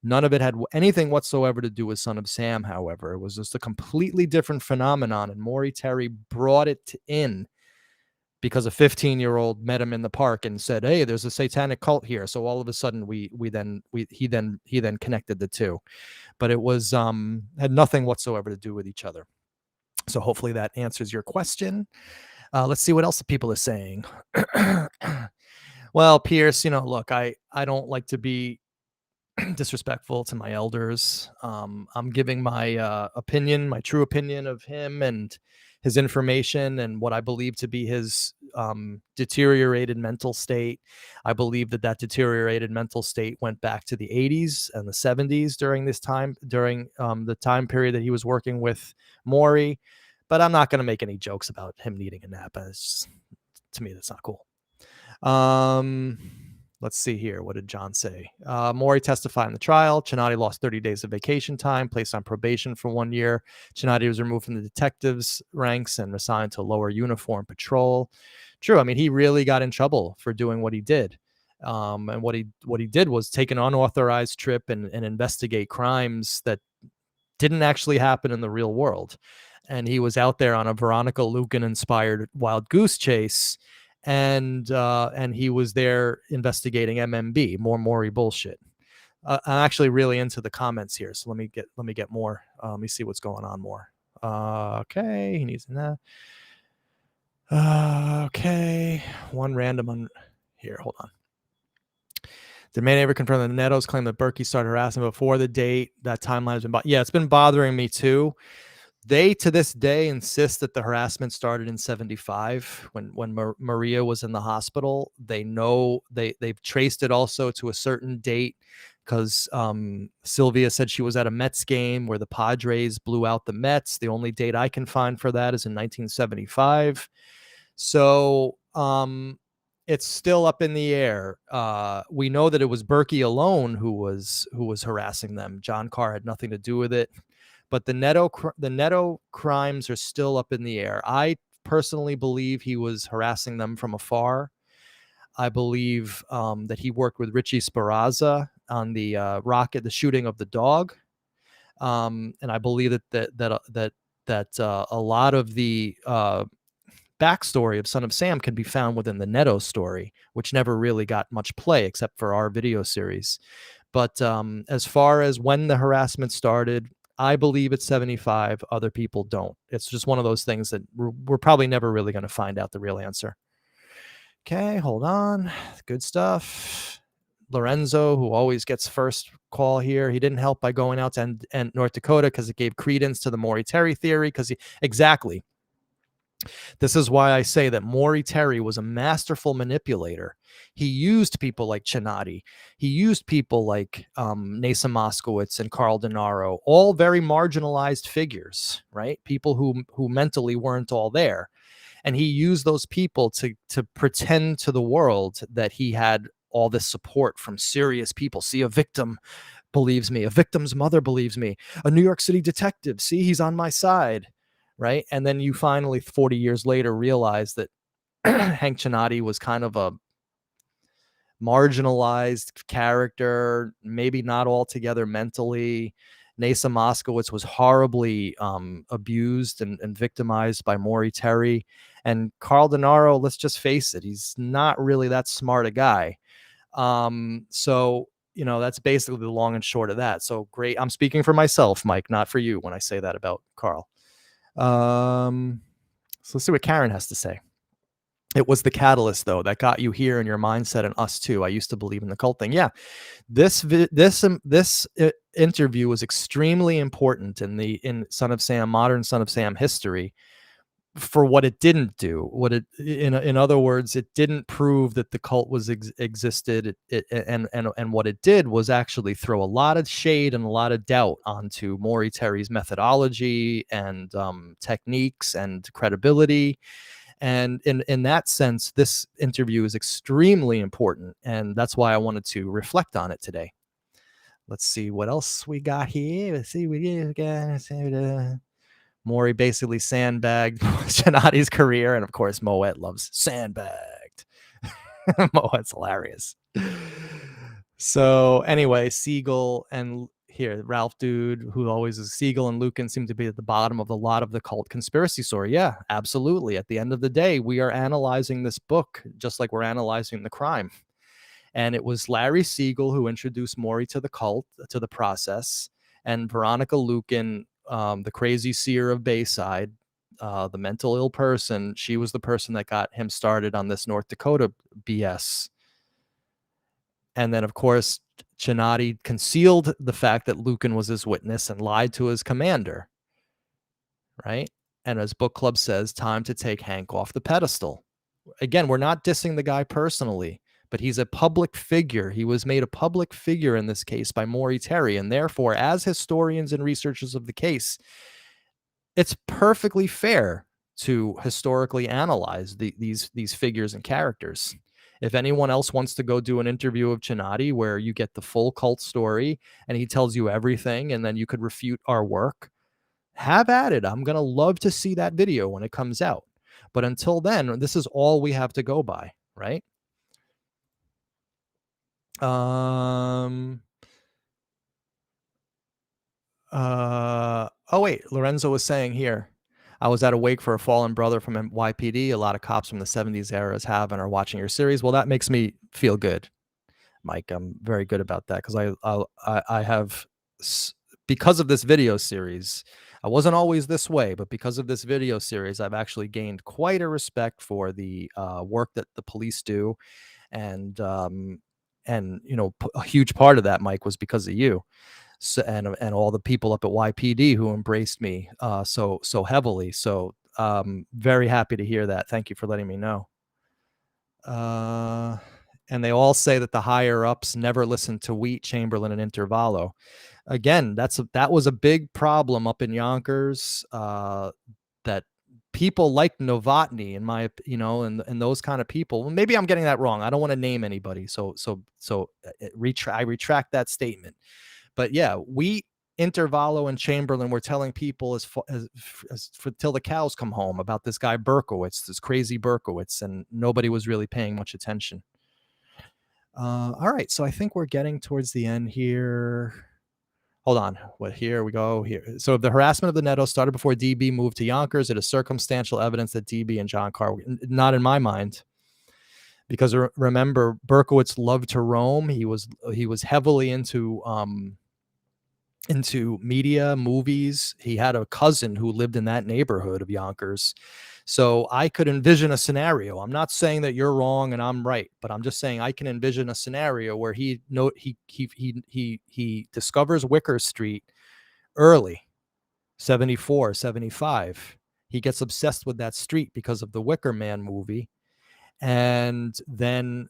None of it had anything whatsoever to do with Son of Sam, however. It was just a completely different phenomenon, and Maury Terry brought it in because a 15-year-old met him in the park and said, "Hey, there's a satanic cult here." So all of a sudden, he then connected the two, but it was had nothing whatsoever to do with each other. So hopefully that answers your question. Let's see what else the people are saying. Well, Pierce, look, I don't like to be disrespectful to my elders. I'm giving my opinion, my true opinion of him and his information and what I believe to be his deteriorated mental state. I believe that deteriorated mental state went back to the 80s and the 70s during the time period that he was working with Maury. But I'm not going to make any jokes about him needing a nap. To me, that's not cool. Let's see here. What did John say? Maury testified in the trial. Cinotti lost 30 days of vacation time, placed on probation for 1 year. Cinotti was removed from the detectives ranks and assigned to lower uniform patrol. True. I mean, he really got in trouble for doing what he did. And what he did was take an unauthorized trip and investigate crimes that didn't actually happen in the real world. And he was out there on a Veronica Lucan inspired wild goose chase. And he was there investigating MMB, more Maury bullshit. I'm actually really into the comments here, so let me get more. Let me see what's going on more. Okay, he needs that. Okay, one random one here. Hold on. Did Manny ever confirm that the Nettos claim that Berkey started harassing before the date? That timeline has been, yeah, it's been bothering me too. They, to this day, insist that the harassment started in 75 when Maria was in the hospital. They know they've traced it also to a certain date because Sylvia said she was at a Mets game where the Padres blew out the Mets. The only date I can find for that is in 1975. So it's still up in the air. We know that it was Berkey alone who was harassing them. John Carr had nothing to do with it. But the Netto crimes are still up in the air. I personally believe he was harassing them from afar. I believe that he worked with Richie Sparazza on the the shooting of the dog, and I believe that a lot of the backstory of Son of Sam can be found within the Netto story, which never really got much play except for our video series. But as far as when the harassment started, I believe it's 75. Other people don't. It's just one of those things that we're probably never really going to find out the real answer. Okay, hold on. Good stuff. Lorenzo, who always gets first call here, he didn't help by going out to North Dakota because it gave credence to the Maury Terry theory. Exactly. This is why I say that Maury Terry was a masterful manipulator. He used people like Cinotti. He used people like Nasa Moskowitz and Carl Denaro, all very marginalized figures, right? People who mentally weren't all there. And he used those people to pretend to the world that he had all this support from serious people. See, a victim believes me. A victim's mother believes me. A New York City detective. See, he's on my side. Right. And then you finally, 40 years later, realize that Hank Cinotti was kind of a marginalized character, maybe not altogether mentally. Nasa Moskowitz was horribly abused and victimized by Maury Terry. And Carl Denaro, let's just face it, he's not really that smart a guy. So, that's basically the long and short of that. So great. I'm speaking for myself, Mike, not for you when I say that about Carl. So let's see what Karen has to say. It was the catalyst, though, that got you here in your mindset, and us too. I used to believe in the cult thing. Yeah, this interview was extremely important in Son of Sam, modern Son of Sam history, for what it didn't do. In other words, it didn't prove that the cult was existed. And what it did was actually throw a lot of shade and a lot of doubt onto Maury Terry's methodology and techniques and credibility. And in that sense, this interview is extremely important, and that's why I wanted to reflect on it today. Let's see what else we got here. Let's see, Maury basically sandbagged Cinotti's career, and of course, Moet loves sandbagged. Moet's hilarious. So anyway, Siegel and here, Ralph Dude, who always is Siegel and Lucan, seem to be at the bottom of a lot of the cult conspiracy story. Yeah, absolutely. At the end of the day, we are analyzing this book just like we're analyzing the crime. And it was Larry Siegel who introduced Maury to the cult, to the process, and Veronica Lucan, the crazy seer of Bayside, the mental ill person. She was the person that got him started on this North Dakota BS. And then, of course, Cinotti concealed the fact that Lucan was his witness and lied to his commander, right? And as book club says, time to take Hank off the pedestal. Again, we're not dissing the guy personally, but he's a public figure. He was made a public figure in this case by Maury Terry. And therefore, as historians and researchers of the case, it's perfectly fair to historically analyze these figures and characters. If anyone else wants to go do an interview of Cinotti where you get the full cult story and he tells you everything and then you could refute our work, have at it. I'm going to love to see that video when it comes out. But until then, this is all we have to go by, right? Oh wait, Lorenzo was saying here, I was at a wake for a fallen brother from YPD. A lot of cops from the 70s eras have and are watching your series. Well, that makes me feel good, Mike. I'm very good about that because I have, because of this video series, I wasn't always this way, but because of this video series, I've actually gained quite a respect for the work that the police do. And a huge part of that, Mike, was because of you. So, and all the people up at YPD who embraced me so heavily. So very happy to hear that. Thank you for letting me know. And they all say that the higher ups never listened to Wheat, Chamberlain, and Intervallo. Again, that was a big problem up in Yonkers. That people like Novotny, in my, and those kind of people. Maybe I'm getting that wrong. I don't want to name anybody. So I retract that statement. But yeah, we, Intervallo, and Chamberlain were telling people as till the cows come home about this guy Berkowitz, this crazy Berkowitz, and nobody was really paying much attention. All right, so I think we're getting towards the end here. Hold on. Here we go. Here. So the harassment of the Netto started before DB moved to Yonkers. It is circumstantial evidence that DB and John Carr, not in my mind. Because remember, Berkowitz loved to roam. He was heavily into media, movies. He had a cousin who lived in that neighborhood of Yonkers. So I could envision a scenario. I'm not saying that you're wrong and I'm right, but I'm just saying I can envision a scenario where he discovers Wicker Street early, 74, 75. He gets obsessed with that street because of the Wicker Man movie. And then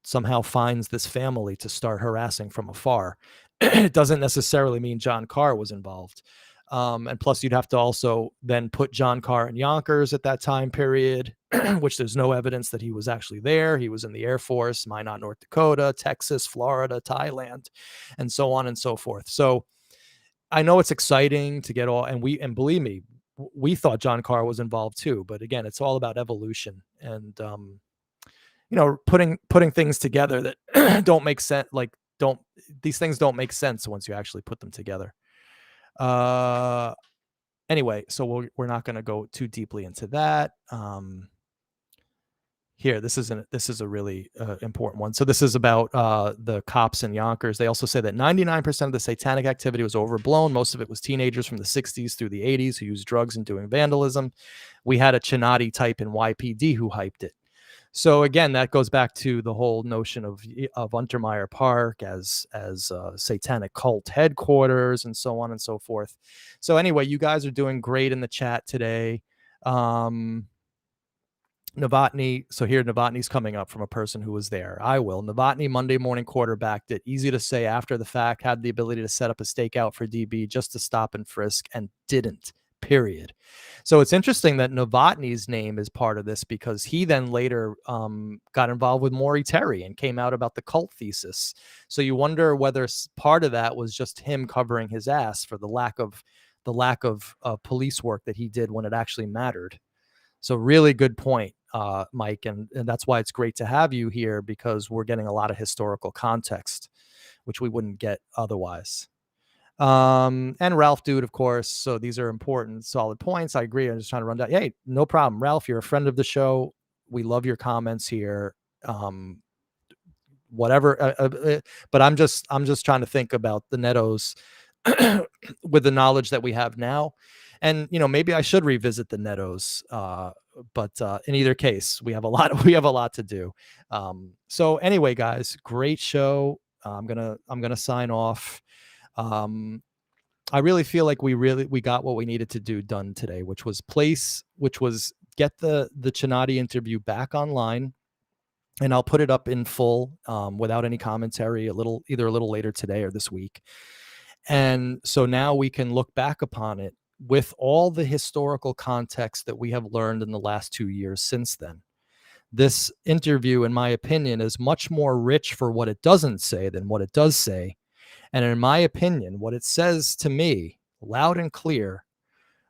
somehow finds this family to start harassing from afar. It doesn't necessarily mean John Carr was involved. And plus, you'd have to also then put John Carr in Yonkers at that time period, which there's no evidence that he was actually there. He was in the Air Force, Minot, North Dakota, Texas, Florida, Thailand, and so on and so forth. So I know it's exciting to get all, and believe me, we thought John Carr was involved too. But again, it's all about evolution and, putting things together that don't make sense, like these things don't make sense once you actually put them together. Anyway, so we're not going to go too deeply into that. Here, this is a really important one. So this is about the cops in Yonkers. They also say that 99% of the satanic activity was overblown. Most of it was teenagers from the 60s through the 80s who used drugs and doing vandalism. We had a Cinotti type in YPD who hyped it. So again, that goes back to the whole notion of Untermeyer Park as satanic cult headquarters and so on and so forth. So anyway, you guys are doing great in the chat today. Novotny. So here, Novotny's coming up from a person who was there. I will. Novotny, Monday morning quarterbacked it. Easy to say after the fact, had the ability to set up a stakeout for DB just to stop and frisk and didn't, period. So it's interesting that Novotny's name is part of this because he then later got involved with Maury Terry and came out about the cult thesis. So you wonder whether part of that was just him covering his ass for the lack of police work that he did when it actually mattered. So really good point, Mike. And that's why it's great to have you here because we're getting a lot of historical context, which we wouldn't get otherwise. And Ralph Dude, of course. So these are important, solid points. I agree. I'm just trying to run down. Hey, no problem. Ralph, you're a friend of the show. We love your comments here. Whatever. But I'm just trying to think about the Nettos with the knowledge that we have now. And, maybe I should revisit the Nettos. But in either case, we have a lot to do. So anyway, guys, great show. I'm gonna sign off. I really feel like we got what we needed to do done today, which was get the Cinotti interview back online. And I'll put it up in full without any commentary either a little later today or this week. And so now we can look back upon it with all the historical context that we have learned in the last 2 years since then. This interview, in my opinion, is much more rich for what it doesn't say than what it does say. And in my opinion, what it says to me, loud and clear,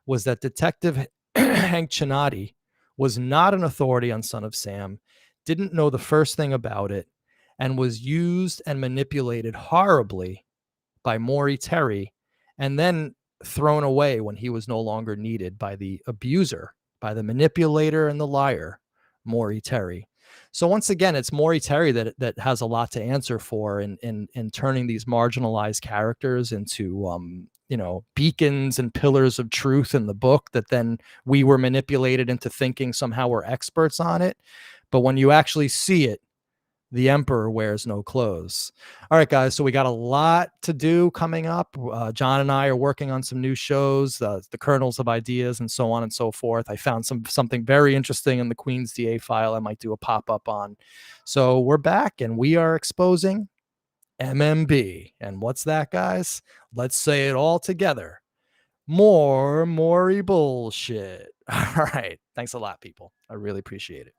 was that Detective Hank Cinotti was not an authority on Son of Sam, didn't know the first thing about it, and was used and manipulated horribly by Maury Terry, and then thrown away when he was no longer needed by the abuser, by the manipulator and the liar, Maury Terry. So once again, it's Maury Terry that has a lot to answer for in turning these marginalized characters into beacons and pillars of truth in the book that then we were manipulated into thinking somehow we're experts on it. But when you actually see it, the emperor wears no clothes. All right, guys. So we got a lot to do coming up. John and I are working on some new shows, the kernels of ideas and so on and so forth. I found something very interesting in the Queen's DA file I might do a pop-up on. So we're back and we are exposing MMB. And what's that, guys? Let's say it all together. More Maury bullshit. All right. Thanks a lot, people. I really appreciate it.